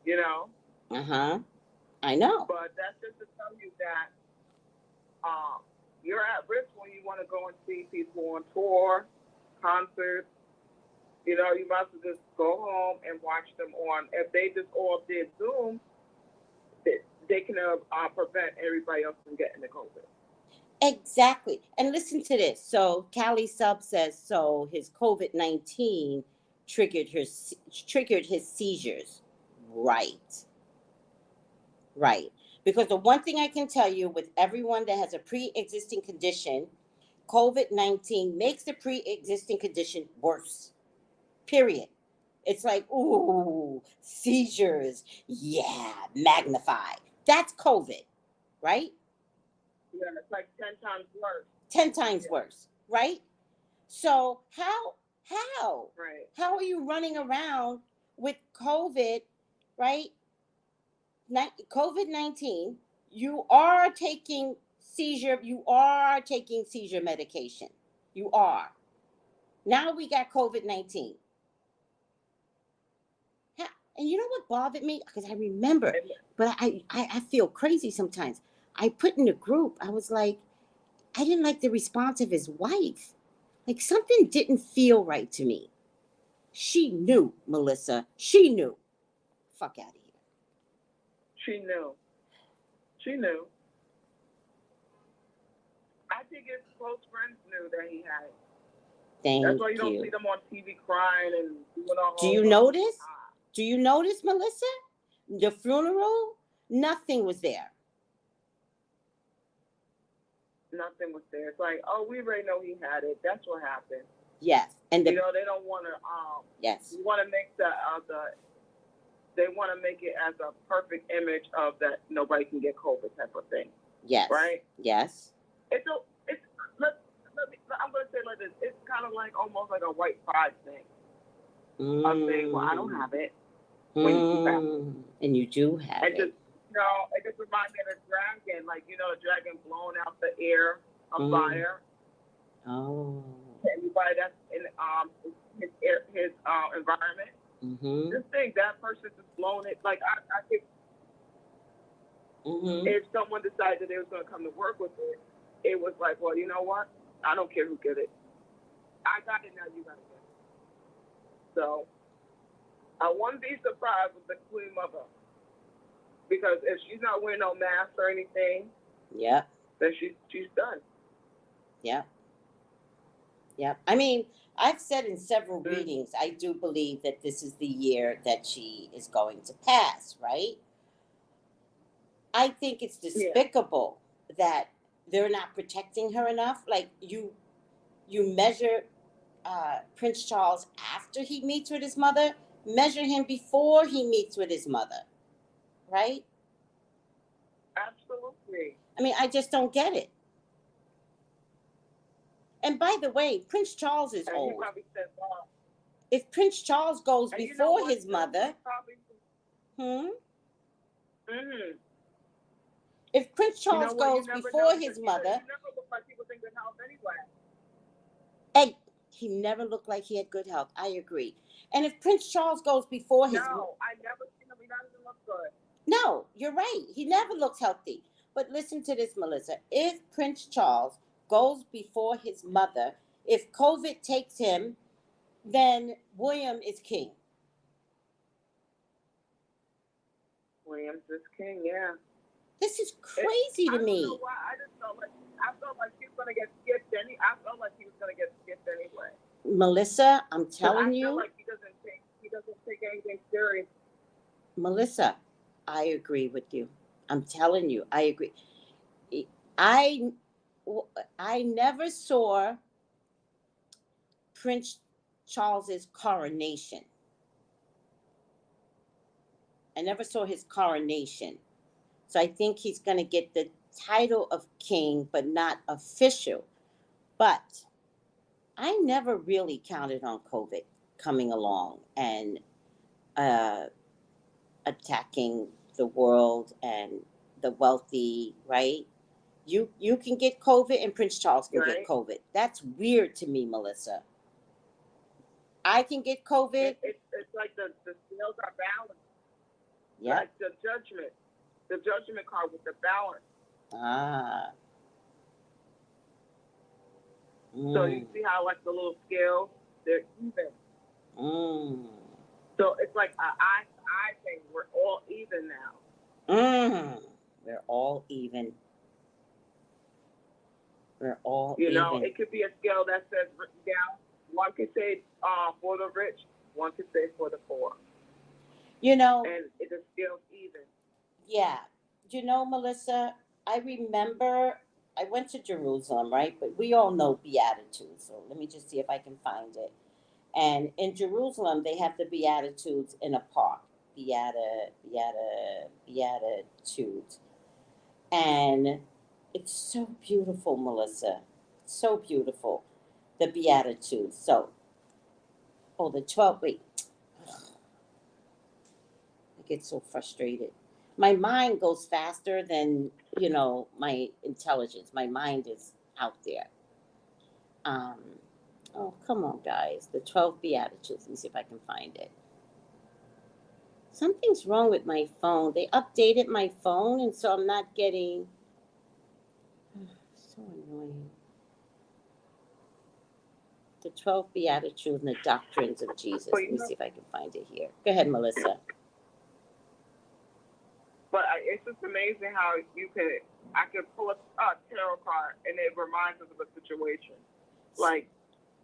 You know? Uh-huh. I know. But that's just to tell you that you're at risk when you want to go and see people on tour, concerts. You know, you must just go home and watch them on. If they just all did Zoom, they can prevent everybody else from getting the COVID. Exactly. And listen to this. So Callie Sub says, so his COVID-19 triggered his seizures. Right. Right. Because the one thing I can tell you with everyone that has a pre-existing condition, COVID-19 makes the pre-existing condition worse. Period. It's like, ooh, seizures, yeah, magnified. That's COVID, right? Yeah, it's like 10 times worse. 10 times Yeah. worse, right? So how Right. how are you running around with COVID, right? COVID-19, you are taking seizure medication. You are. Now we got COVID-19. And you know what bothered me? Because I remember, but I feel crazy sometimes. I put in the group, I was like, I didn't like the response of his wife. Like something didn't feel right to me. She knew, Melissa. She knew. Fuck out of here. She knew. She knew. I think his close friends knew that he had it. Thank That's why you don't you. see them on TV crying and doing all. Do you notice? Do you notice, Melissa? The funeral, nothing was there. Nothing was there. It's like, oh, we already know he had it. That's what happened. Yes, and you know, they don't want to. Yes. You want to make they want to make it as a perfect image of that nobody can get COVID type of thing. Yes. Right. Yes. I'm gonna say it like this. It's kind of like almost like a white pride thing. Of saying, well, I don't have it. When you have it. And you do have it. Just, it just reminds me of the dragon, like, the dragon blowing out the air of fire. Oh. Everybody that's in his environment. Mm-hmm. Just think that person just blown it. Like, I think if someone decided they was going to come to work with it, it was like, well, you know what? I don't care who get it. I got it, now you got to get it. So I wouldn't be surprised with the Queen Mother. Because if she's not wearing no mask or anything, then she's done. Yeah. Yeah. I mean, I've said in several readings, I do believe that this is the year that she is going to pass, right? I think it's despicable that they're not protecting her enough. Like you measure Prince Charles after he meets with his mother, measure him before he meets with his mother, right? Absolutely. I mean, I just don't get it. And by the way, Prince Charles is old. If Prince Charles goes before his mother, if Prince Charles goes before his mother, he never looked like he was in good health anyway. And he never looked like he had good health. I agree. And if Prince Charles goes before his mother, I never seen him. He doesn't look good. No, you're right. He never looks healthy. But listen to this, Melissa. If Prince Charles goes before his mother, if COVID takes him, then William is king. William's is king, yeah. This is crazy to me. I don't know why. I felt like he was gonna get skipped anyway. Melissa, I'm telling you. I feel like he doesn't take anything serious. Melissa, I agree with you. I'm telling you, I agree. I never saw Prince Charles's coronation. I never saw his coronation. So I think he's going to get the title of king, but not official. But I never really counted on COVID coming along and attacking the world and the wealthy, right? You can get COVID and Prince Charles can get COVID. That's weird to me, Melissa. I can get COVID. It's like the scales are balanced. Yeah. Like the judgment card with the balance. So you see how like the little scales, they're even. So it's like I think we're all even now. We're all even. We're all even. You know, it could be a scale that says written down. One could say for the rich, one could say for the poor. You know. And the scale's even. Yeah. You know, Melissa, I remember I went to Jerusalem, right? But we all know Beatitudes. So let me just see if I can find it. And in Jerusalem, they have the Beatitudes in a park. Beatitudes. And it's so beautiful, Melissa. So beautiful. The Beatitudes. So, the 12, wait. I get so frustrated. My mind goes faster than, my intelligence. My mind is out there. Oh, come on, guys. The 12 Beatitudes. Let me see if I can find it. Something's wrong with my phone. They updated my phone, and so I'm not getting. So annoying. The 12 Beatitudes and the doctrines of Jesus. Let me see if I can find it here. Go ahead, Melissa. But it's just amazing how I could pull a tarot card and it reminds us of a situation. Like,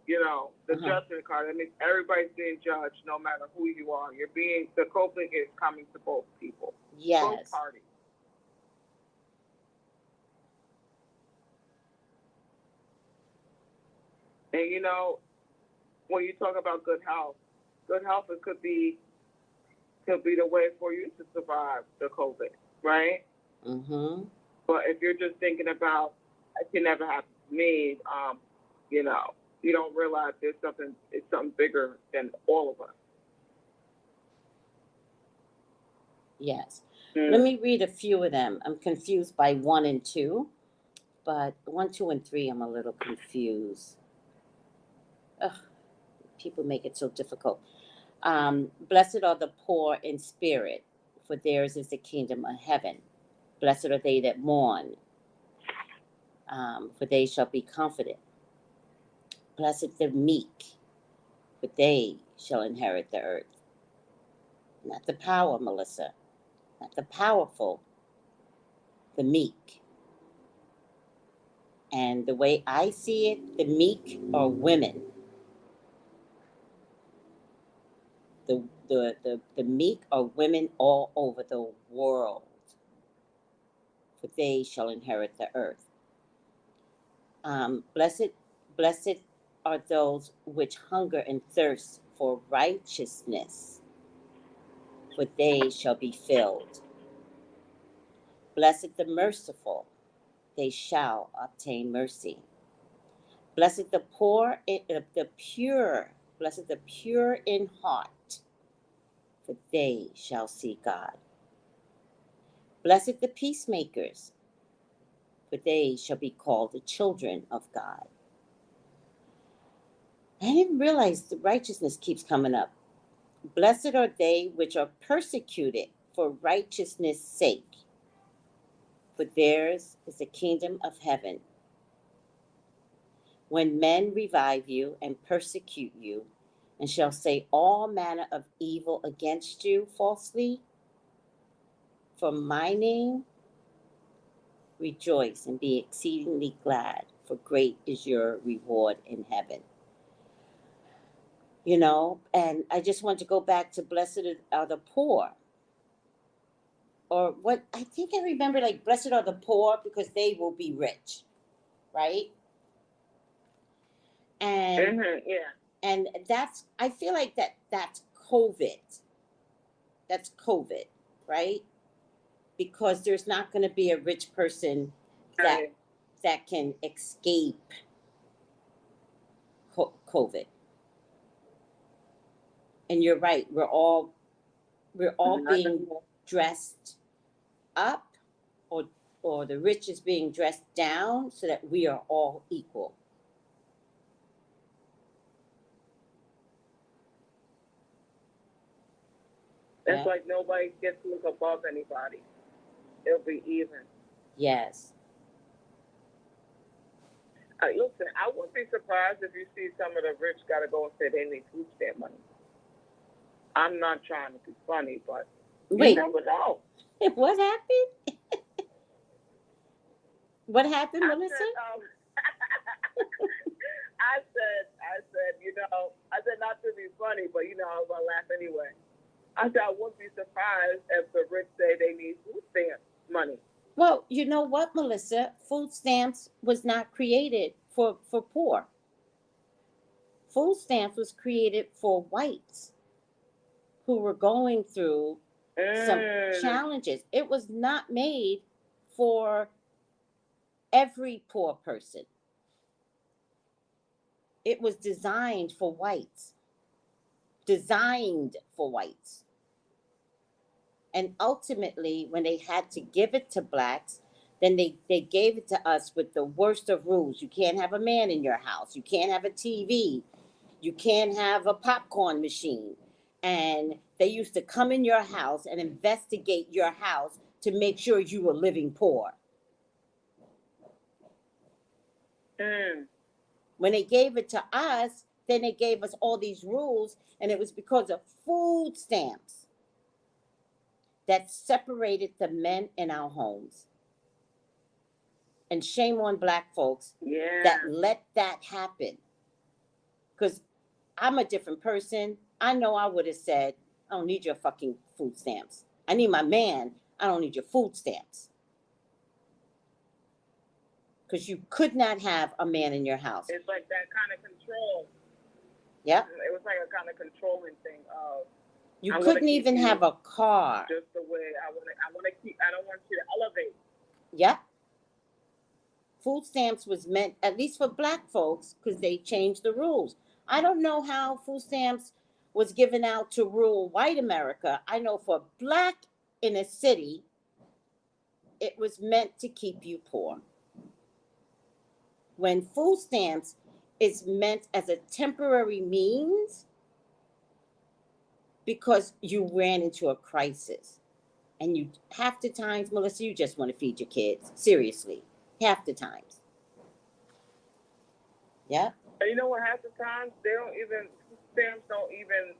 the judgment card. That means everybody's being judged no matter who you are. The coping is coming to both people. Yes. Both parties. And when you talk about good health it could be the way for you to survive the COVID, right? Mm-hmm. But if you're just thinking about it can never happen to me, you don't realize it's something bigger than all of us. Yes. Let me read a few of them. I'm confused by 1 and 2, but 1, 2, and 3 I'm a little confused. Ugh, people make it so difficult. Blessed are the poor in spirit, for theirs is the kingdom of heaven. Blessed are they that mourn, for they shall be comforted. Blessed the meek, for they shall inherit the earth. Not the power, Melissa. Not the powerful, the meek. And the way I see it, the meek are women. The meek are women all over the world, for they shall inherit the earth. Blessed are those which hunger and thirst for righteousness, for they shall be filled. Blessed the merciful, they shall obtain mercy. Blessed the poor, the pure, blessed the pure in heart, for they shall see God. Blessed the peacemakers, for they shall be called the children of God. I didn't realize the righteousness keeps coming up. Blessed are they which are persecuted for righteousness' sake, for theirs is the kingdom of heaven. When men revive you and persecute you, and shall say all manner of evil against you falsely, for my name, rejoice and be exceedingly glad, for great is your reward in heaven. And I just want to go back to blessed are the poor. Or what I think I remember, like, blessed are the poor because they will be rich, right? And yeah. And I feel like that's COVID. That's COVID, right? Because there's not going to be a rich person that can escape COVID. And you're right. We're all being dressed up, or the rich is being dressed down, so that we are all equal. It's like nobody gets to look above anybody. It'll be even. Yes. Listen, I wouldn't be surprised if you see some of the rich got to go and say they need food stamp money. I'm not trying to be funny, but you never know. What happened? What happened, Melissa? I said, I said not to be funny, but I was going to laugh anyway. I said I wouldn't be surprised if the rich say they need food stamp money. Well, you know what, Melissa? Food stamps was not created for poor. Food stamps was created for whites who were going through some challenges. It was not made for every poor person. It was designed for whites. Designed for whites. And ultimately, when they had to give it to blacks, then they gave it to us with the worst of rules. You can't have a man in your house. You can't have a TV. You can't have a popcorn machine. And they used to come in your house and investigate your house to make sure you were living poor. When they gave it to us, then they gave us all these rules, and it was because of food stamps that separated the men in our homes. And shame on black folks that let that happen. Because I'm a different person. I know I would have said, I don't need your fucking food stamps. I need my man. I don't need your food stamps. Because you could not have a man in your house. It's like that kind of control. Yeah. It was like a kind of controlling thing of, you couldn't even have a car. Just the way I want to keep. I don't want you to elevate. Yep. Food stamps was meant, at least for black folks, because they changed the rules. I don't know how food stamps was given out to rural white America. I know for black in a city, it was meant to keep you poor. When food stamps is meant as a temporary means because you ran into a crisis. And you, half the times, Melissa, you just want to feed your kids. Seriously. Half the times. Yeah. And you know what? Half the times, stamps don't even,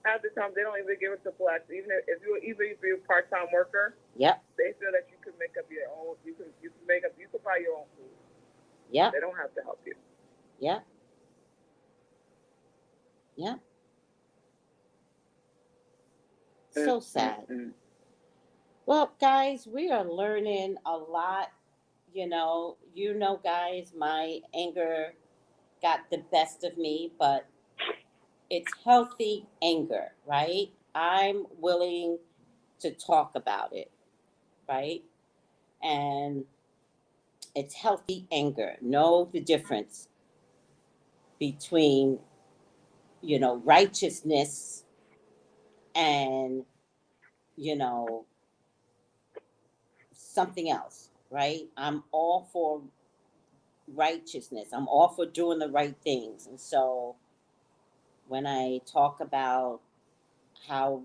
half the time, they don't even give it to blacks. Even if you're a part-time worker, yep, they feel that you can make up your own, you can buy your own food. Yeah. They don't have to help you. Yeah. Yeah. So sad. Mm-hmm. Well, guys, we are learning a lot. You know, guys, my anger got the best of me, but it's healthy anger, right? I'm willing to talk about it, right? And it's healthy anger. Know the difference between, righteousness and, something else, right? I'm all for righteousness. I'm all for doing the right things. And so when I talk about how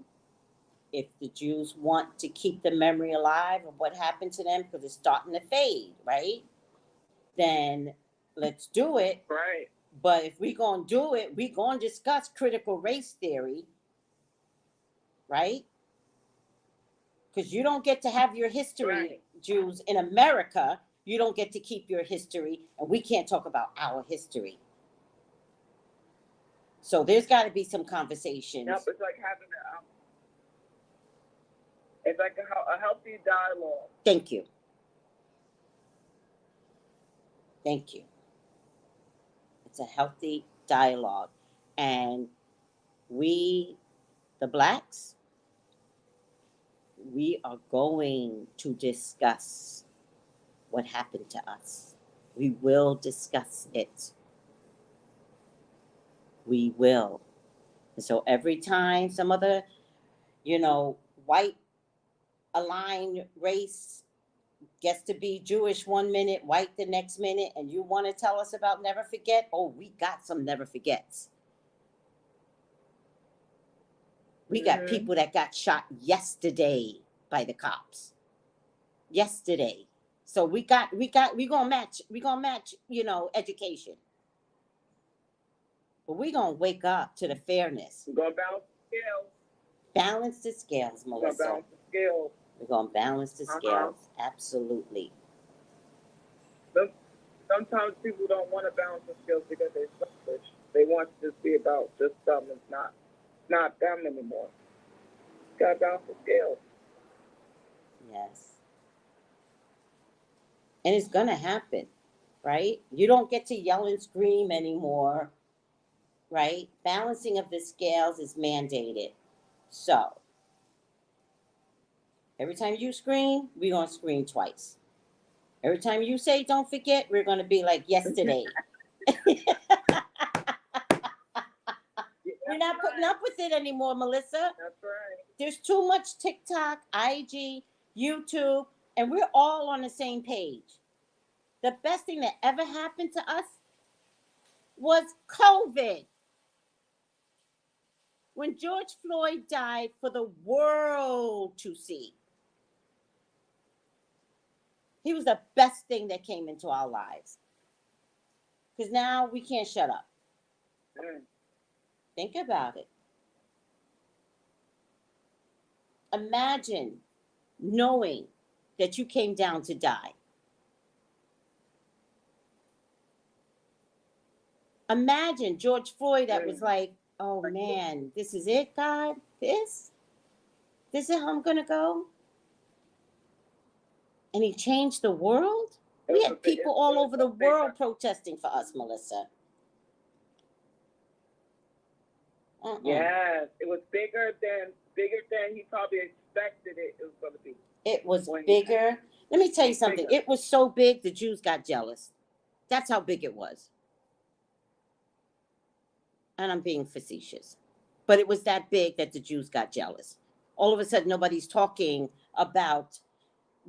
if the Jews want to keep the memory alive of what happened to them because it's starting to fade, right? Then let's do it. Right. But if we're going to do it, we're going to discuss critical race theory, right? Because you don't get to have your history, right. Jews in America, you don't get to keep your history, and we can't talk about our history. So there's got to be some conversations. Yep, it's like having a healthy dialogue. Thank you. Thank you. It's a healthy dialogue. And we, the blacks, we are going to discuss what happened to us. We will discuss it. We will. And so every time some other, white aligned race gets to be Jewish 1 minute, white the next minute, and you want to tell us about never forget, oh, we got some never forgets. We got people that got shot yesterday by the cops. Yesterday. So we gonna match, education. But we're gonna wake up to the fairness. We're gonna balance the scales. Balance the scales, Melissa. We're gonna balance the scales. We're gonna balance the scales. Absolutely. Sometimes people don't want to balance the scales because they're selfish. They want to just be about just them. It's not them anymore. You gotta balance the scales. Yes. And it's going to happen, right? You don't get to yell and scream anymore, right? Balancing of the scales is mandated. So, every time you scream, we're going to scream twice. Every time you say, don't forget, we're going to be like yesterday. We're not putting up with it anymore, Melissa. That's right. There's too much TikTok, IG, YouTube, and we're all on the same page. The best thing that ever happened to us was COVID. When George Floyd died for the world to see. He was the best thing that came into our lives. Because now we can't shut up. Think about it. Imagine knowing that you came down to die. Imagine George Floyd that was like, oh man, this is it, God? This is how I'm going to go? And he changed the world? We had people all over the world protesting for us, Melissa. Yes, it was bigger than he probably expected it was going to be. It was bigger. Let me tell you something. It was so big, the Jews got jealous. That's how big it was. And I'm being facetious. But it was that big that the Jews got jealous. All of a sudden, nobody's talking about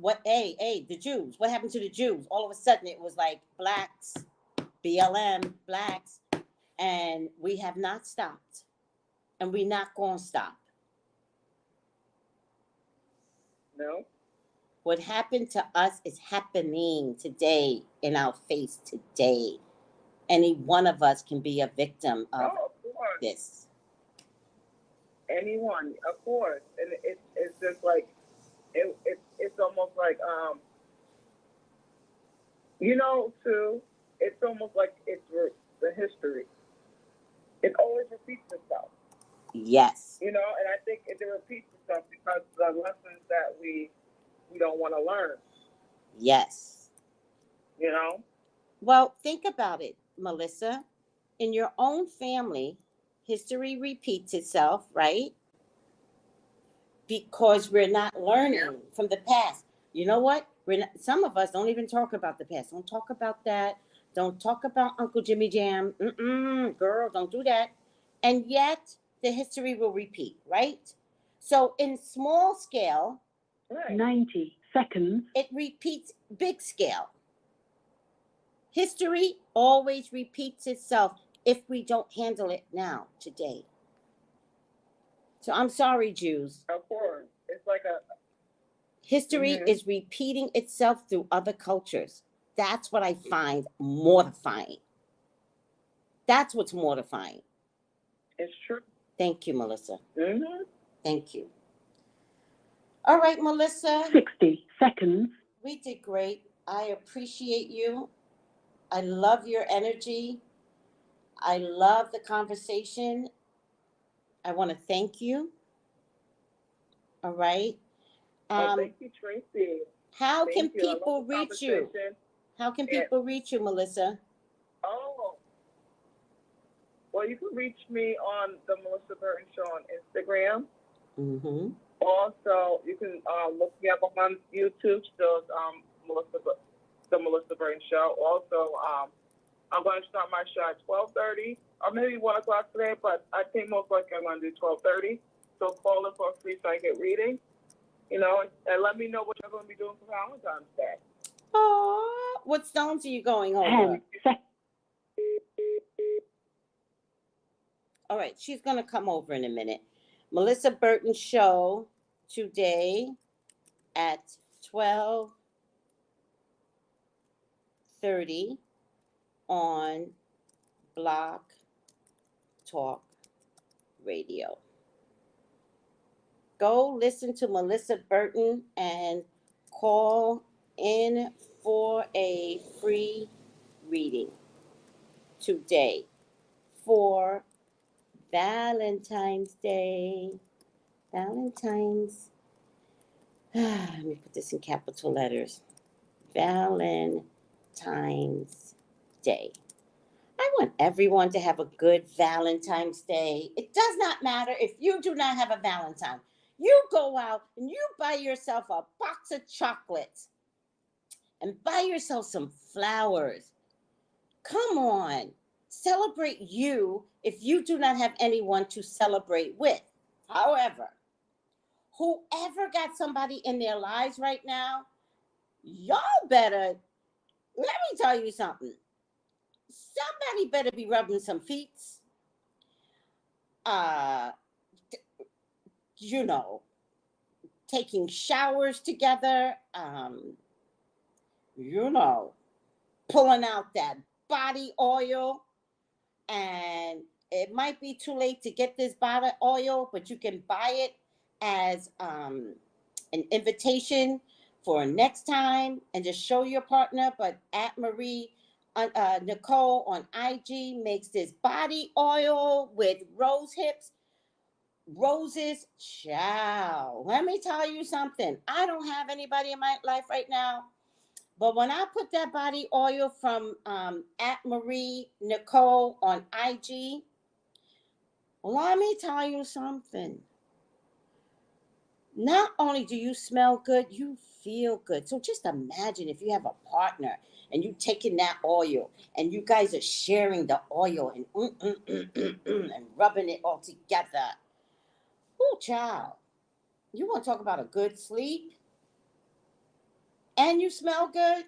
the Jews. What happened to the Jews? All of a sudden, it was like blacks, BLM, blacks. And we have not stopped. And we're not going to stop. No. What happened to us is happening today, in our face today. Any one of us can be a victim of this. Anyone, of course. And it's just like, it's almost like, too, it's almost like it's the history. It always repeats itself. Yes. And I think it repeats itself because the lessons that we don't want to learn. Yes. Well, think about it, Melissa. In your own family, history repeats itself, right? Because we're not learning from the past. You know what? Some of us don't even talk about the past. Don't talk about that. Don't talk about Uncle Jimmy Jam. Girl, don't do that. And yet, the history will repeat, right? So in small scale, 90 seconds. It repeats big scale. History always repeats itself if we don't handle it now, today. So I'm sorry, Jews. Of course. It's like History is repeating itself through other cultures. That's what I find mortifying. That's what's mortifying. It's true. Thank you, Melissa. Mm-hmm. Thank you. All right, Melissa. 60 seconds. We did great. I appreciate you. I love your energy. I love the conversation. I want to thank you. All right. Thank you, Tracy. How can people reach you? How can people reach you, Melissa? Well, you can reach me on the Melissa Burton Show on Instagram. Mm-hmm. Also, you can look me up on YouTube. Still, the Melissa Burton Show. Also, I'm going to start my show at 12:30 or maybe 1 o'clock today, but I think most likely I'm going to do 12:30. So call in for a free psychic reading, and let me know what you're going to be doing for Valentine's Day. Oh, what stones are you going over? All right, she's going to come over in a minute. Melissa Burton Show today at 12:30 on Blog Talk Radio. Go listen to Melissa Burton and call in for a free reading today for Valentine's Day. Valentine's. Let me put this in capital letters. Valentine's Day. I want everyone to have a good Valentine's Day. It does not matter if you do not have a Valentine. You go out and you buy yourself a box of chocolates and buy yourself some flowers. Come on, celebrate you if you do not have anyone to celebrate with. However, whoever got somebody in their lives right now, y'all better, let me tell you something. Somebody better be rubbing some feet. You know, taking showers together. You know, pulling out that body oil. And it might be too late to get this body oil, but you can buy it as an invitation for next time and just show your partner. But at Marie Nicole on IG makes this body oil with rose hips, roses. Ciao. Let me tell you something. I don't have anybody in my life right now, but when I put that body oil from at Marie Nicole on IG, let me tell you something. Not only do you smell good, you feel good. So just imagine if you have a partner and you taking that oil and you guys are sharing the oil and and rubbing it all together. Ooh, child. You want to talk about a good sleep? And you smell good?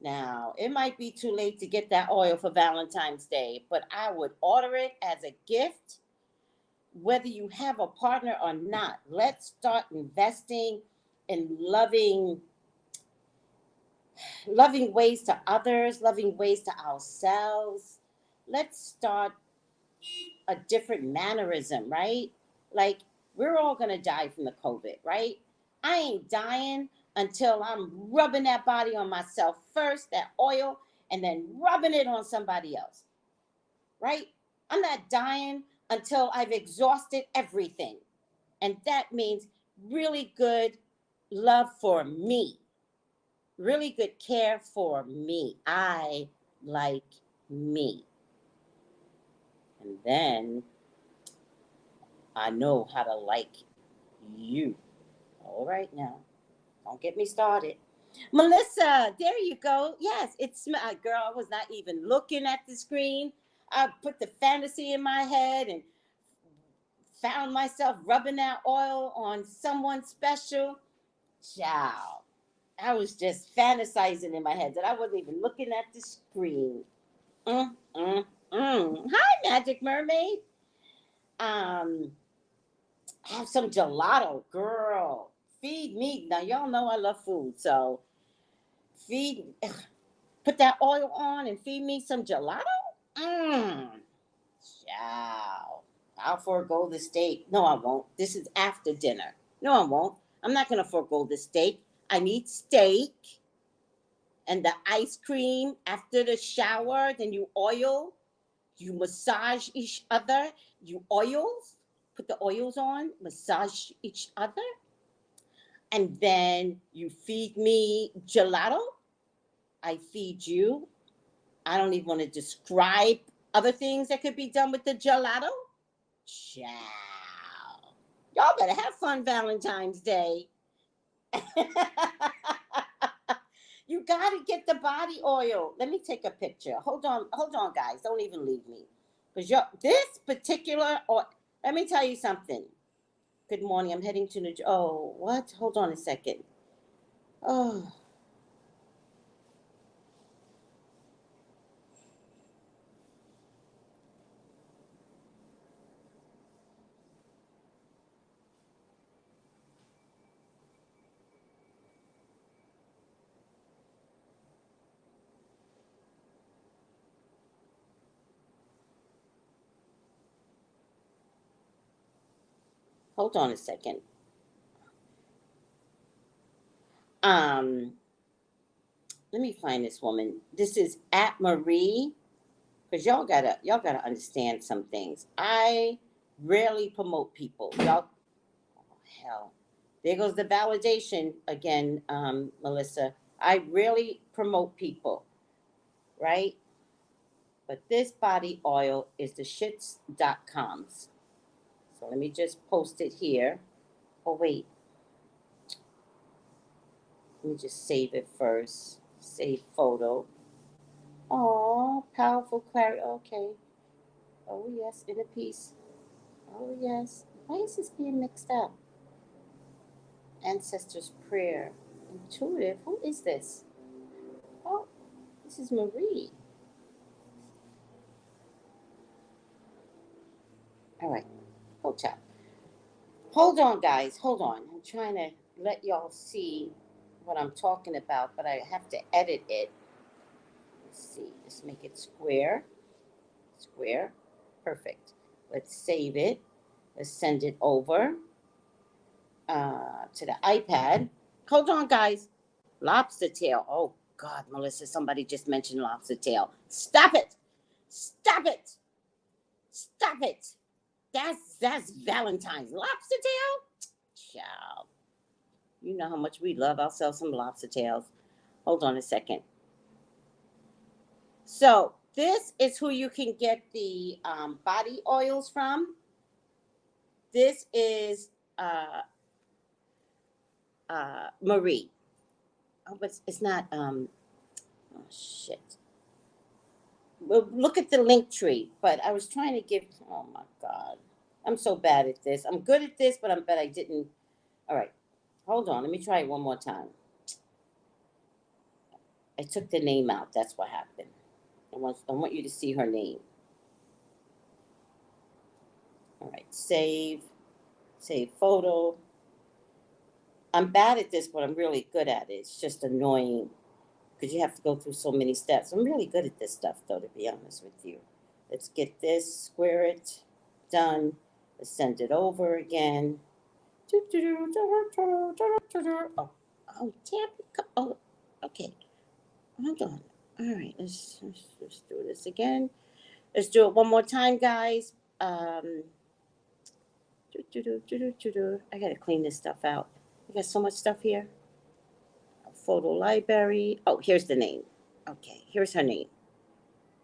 Now, it might be too late to get that oil for Valentine's Day, but I would order it as a gift, whether you have a partner or not. Let's start investing in loving ways to others, loving ways to ourselves. Let's start a different mannerism, right? Like, we're all going to die from the COVID, right? I ain't dying until I'm rubbing that body on myself first, that oil, and then rubbing it on somebody else, right? I'm not dying until I've exhausted everything. And that means really good love for me, really good care for me. I like me. And then I know how to like you. All right now. Don't get me started. Melissa, there you go. Yes, it's girl. I was not even looking at the screen. I put the fantasy in my head and found myself rubbing that oil on someone special. Ciao. I was just fantasizing in my head that I wasn't even looking at the screen. Hi, Magic Mermaid. Have some gelato, girl. Feed me. Now, y'all know I love food, so put that oil on and feed me some gelato. Ciao. I'll forego the steak. No, I won't. This is after dinner. No, I won't. I'm not going to forego the steak. I need steak and the ice cream after the shower. Then you oil. You massage each other. You oils. Put the oils on. Massage each other. And then you feed me gelato. I feed you. I don't even want to describe other things that could be done with the gelato. Ciao. Y'all better have fun Valentine's Day. You got to get the body oil. Let me take a picture. Hold on, guys. Don't even leave me. Because this particular oil, let me tell you something. Good morning. I'm heading to New. Oh, what? Hold on a second. Oh. Hold on a second. Let me find this woman. This is at Marie, because y'all gotta understand some things. I rarely promote people. Y'all, oh, hell, There goes the validation again, Melissa. I really promote people, right? But this body oil is the shits.coms. So let me just post it here. Oh, wait. Let me just save it first. Save photo. Oh, powerful clarity. Okay. Oh, yes, inner peace. Oh, yes. Why is this being mixed up? Ancestors' prayer. Intuitive. Who is this? Oh, this is Marie. All right. Hotel. Hold on, guys. Hold on. I'm trying to let y'all see what I'm talking about, but I have to edit it. Let's see. Let's make it square. Square. Perfect. Let's save it. Let's send it over to the iPad. Hold on, guys. Lobster tail. Oh, God, Melissa, somebody just mentioned lobster tail. Stop it. Stop it. Stop it. That's Valentine's. Lobster tail? Child. You know how much we love ourselves some lobster tails. Hold on a second. So this is who you can get the body oils from. This is Marie. Oh, but it's not. Oh shit. Well, look at the link tree. But I was trying to give. Oh my God, I'm so bad at this. I'm good at this, but I'm bad I didn't. All right, hold on. Let me try it one more time. I took the name out. That's what happened. I want you to see her name. All right, save photo. I'm bad at this, but I'm really good at it. It's just annoying because you have to go through so many steps. I'm really good at this stuff, though, to be honest with you. Let's get this, square it, done. Let's send it over again. Oh, damn it. Oh, okay. Hold on. All right, let's do this again. Let's do it one more time, guys. I gotta clean this stuff out. We got so much stuff here. Photo library. Oh, here's the name. Okay, here's her name.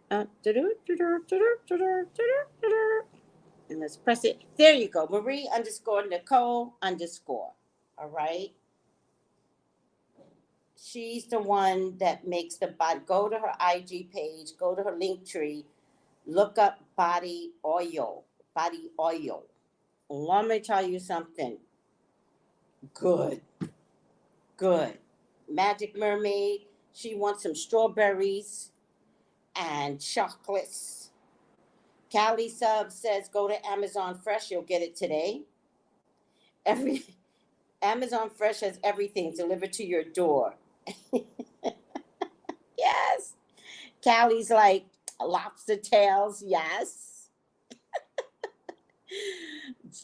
And let's press it. There you go. Marie _ Nicole _ All right. She's the one that makes the body. Go to her IG page. Go to her link tree. Look up body oil. Body oil. Let me tell you something. Good. Magic Mermaid. She wants some strawberries and chocolates. Callie Sub says go to Amazon Fresh. You'll get it today. Amazon Fresh has everything delivered to your door. Yes. Callie's like lobster tails. Yes.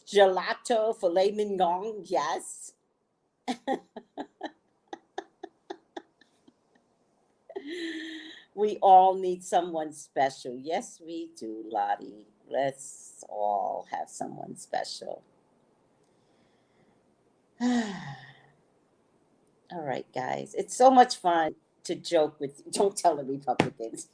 Gelato, filet mignon. Yes. We all need someone special. Yes, we do, Lottie. Let's all have someone special. All right, guys. It's so much fun to joke with. Don't tell the Republicans.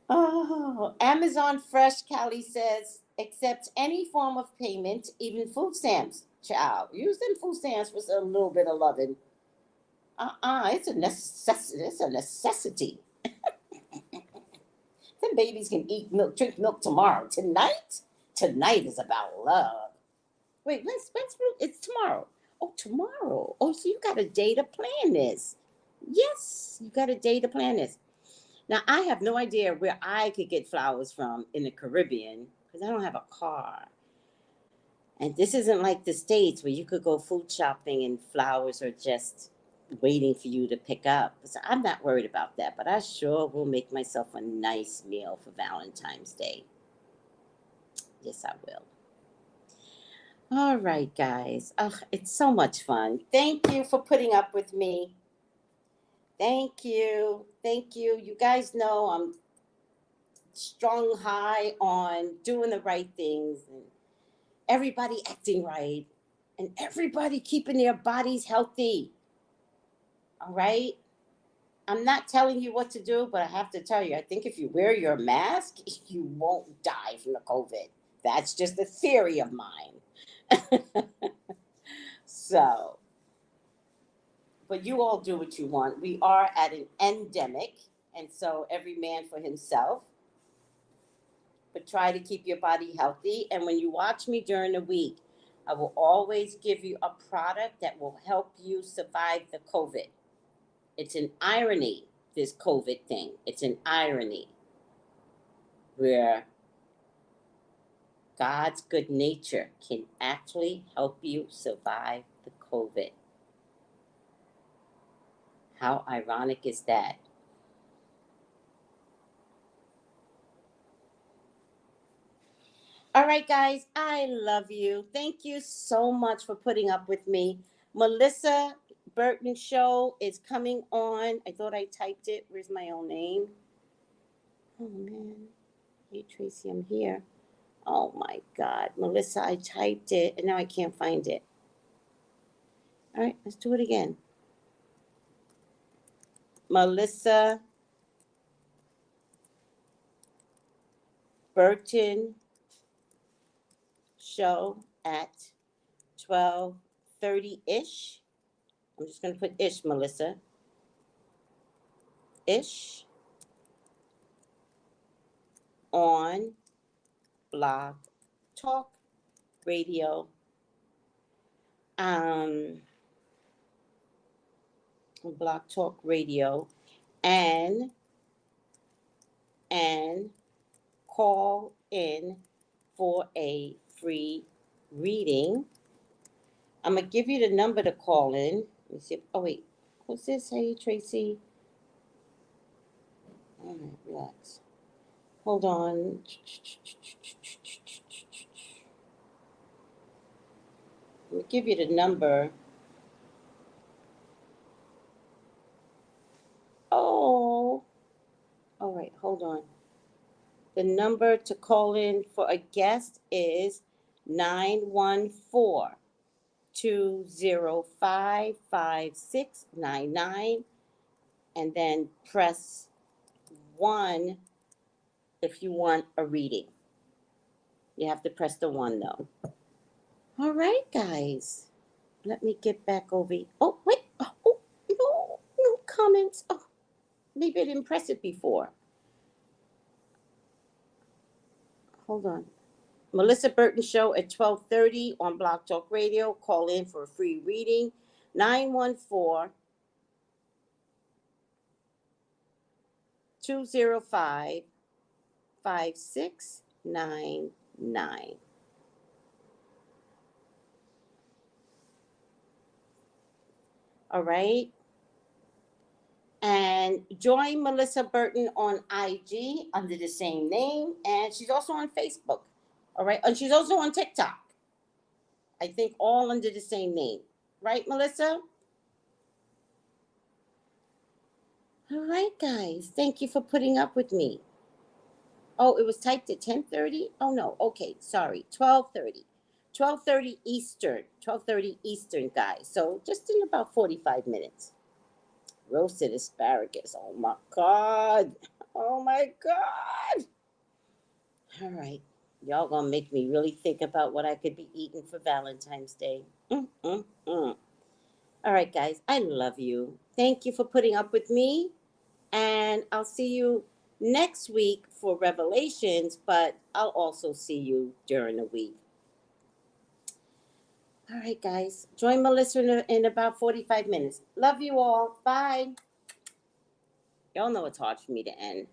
Oh, Amazon Fresh, Callie says, accepts any form of payment, even food stamps. Child, use them food stamps for a little bit of loving. It's a necessity. It's a necessity. Them babies can eat milk, drink milk tomorrow. Tonight is about love. Wait, when's it's tomorrow. Oh, tomorrow. Oh, so you got a day to plan this. Yes, you got a day to plan this. Now, I have no idea where I could get flowers from in the Caribbean because I don't have a car. And this isn't like the States where you could go food shopping and flowers are just waiting for you to pick up. So I'm not worried about that, but I sure will make myself a nice meal for Valentine's Day. Yes, I will. All right, guys. It's so much fun. Thank you for putting up with me. Thank you. You guys know I'm strung high on doing the right things and everybody acting right, and everybody keeping their bodies healthy. All right? I'm not telling you what to do, but I have to tell you, I think if you wear your mask, you won't die from the COVID. That's just a theory of mine. So, but you all do what you want. We are at an endemic, and so every man for himself. But try to keep your body healthy. And when you watch me during the week, I will always give you a product that will help you survive the COVID. It's an irony, this COVID thing. It's an irony where God's good nature can actually help you survive the COVID. How ironic is that? All right, guys, I love you. Thank you so much for putting up with me. Melissa Burton Show is coming on. I thought I typed it. Where's my own name? Oh, man. Hey, Tracy, I'm here. Oh, my God. Melissa, I typed it, and now I can't find it. All right, let's do it again. Melissa Burton Show at 12:30-ish. I'm just going to put ish, Melissa. Ish. On Blog Talk Radio. Blog Talk Radio. And call in for a free reading. I'm going to give you the number to call in. Let me see. Oh, wait. What's this? Hey, Tracy. All right, relax. Hold on. Let me give you the number. Oh. All right, hold on. The number to call in for a guest is 914-205-5699, and then press 1 if you want a reading. You have to press the 1 though. All right, guys. Let me get back over. Oh, wait. Oh, no comments. Oh, maybe I didn't press it before. Hold on. Melissa Burton Show at 12:30 on Blog Talk Radio. Call in for a free reading. 914-205-5699. All right. And join Melissa Burton on IG under the same name. And she's also on Facebook. All right. And she's also on TikTok. I think all under the same name. Right, Melissa? All right, guys. Thank you for putting up with me. Oh, it was typed at 10:30? Oh, no. Okay. Sorry. 12:30. 12:30 Eastern. 12:30 Eastern, guys. So just in about 45 minutes. Roasted asparagus. Oh, my God. Oh, my God. All right. Y'all gonna make me really think about what I could be eating for Valentine's Day. All right, guys. I love you. Thank you for putting up with me. And I'll see you next week for Revelations, but I'll also see you during the week. All right, guys. Join Melissa in about 45 minutes. Love you all. Bye. Y'all know it's hard for me to end.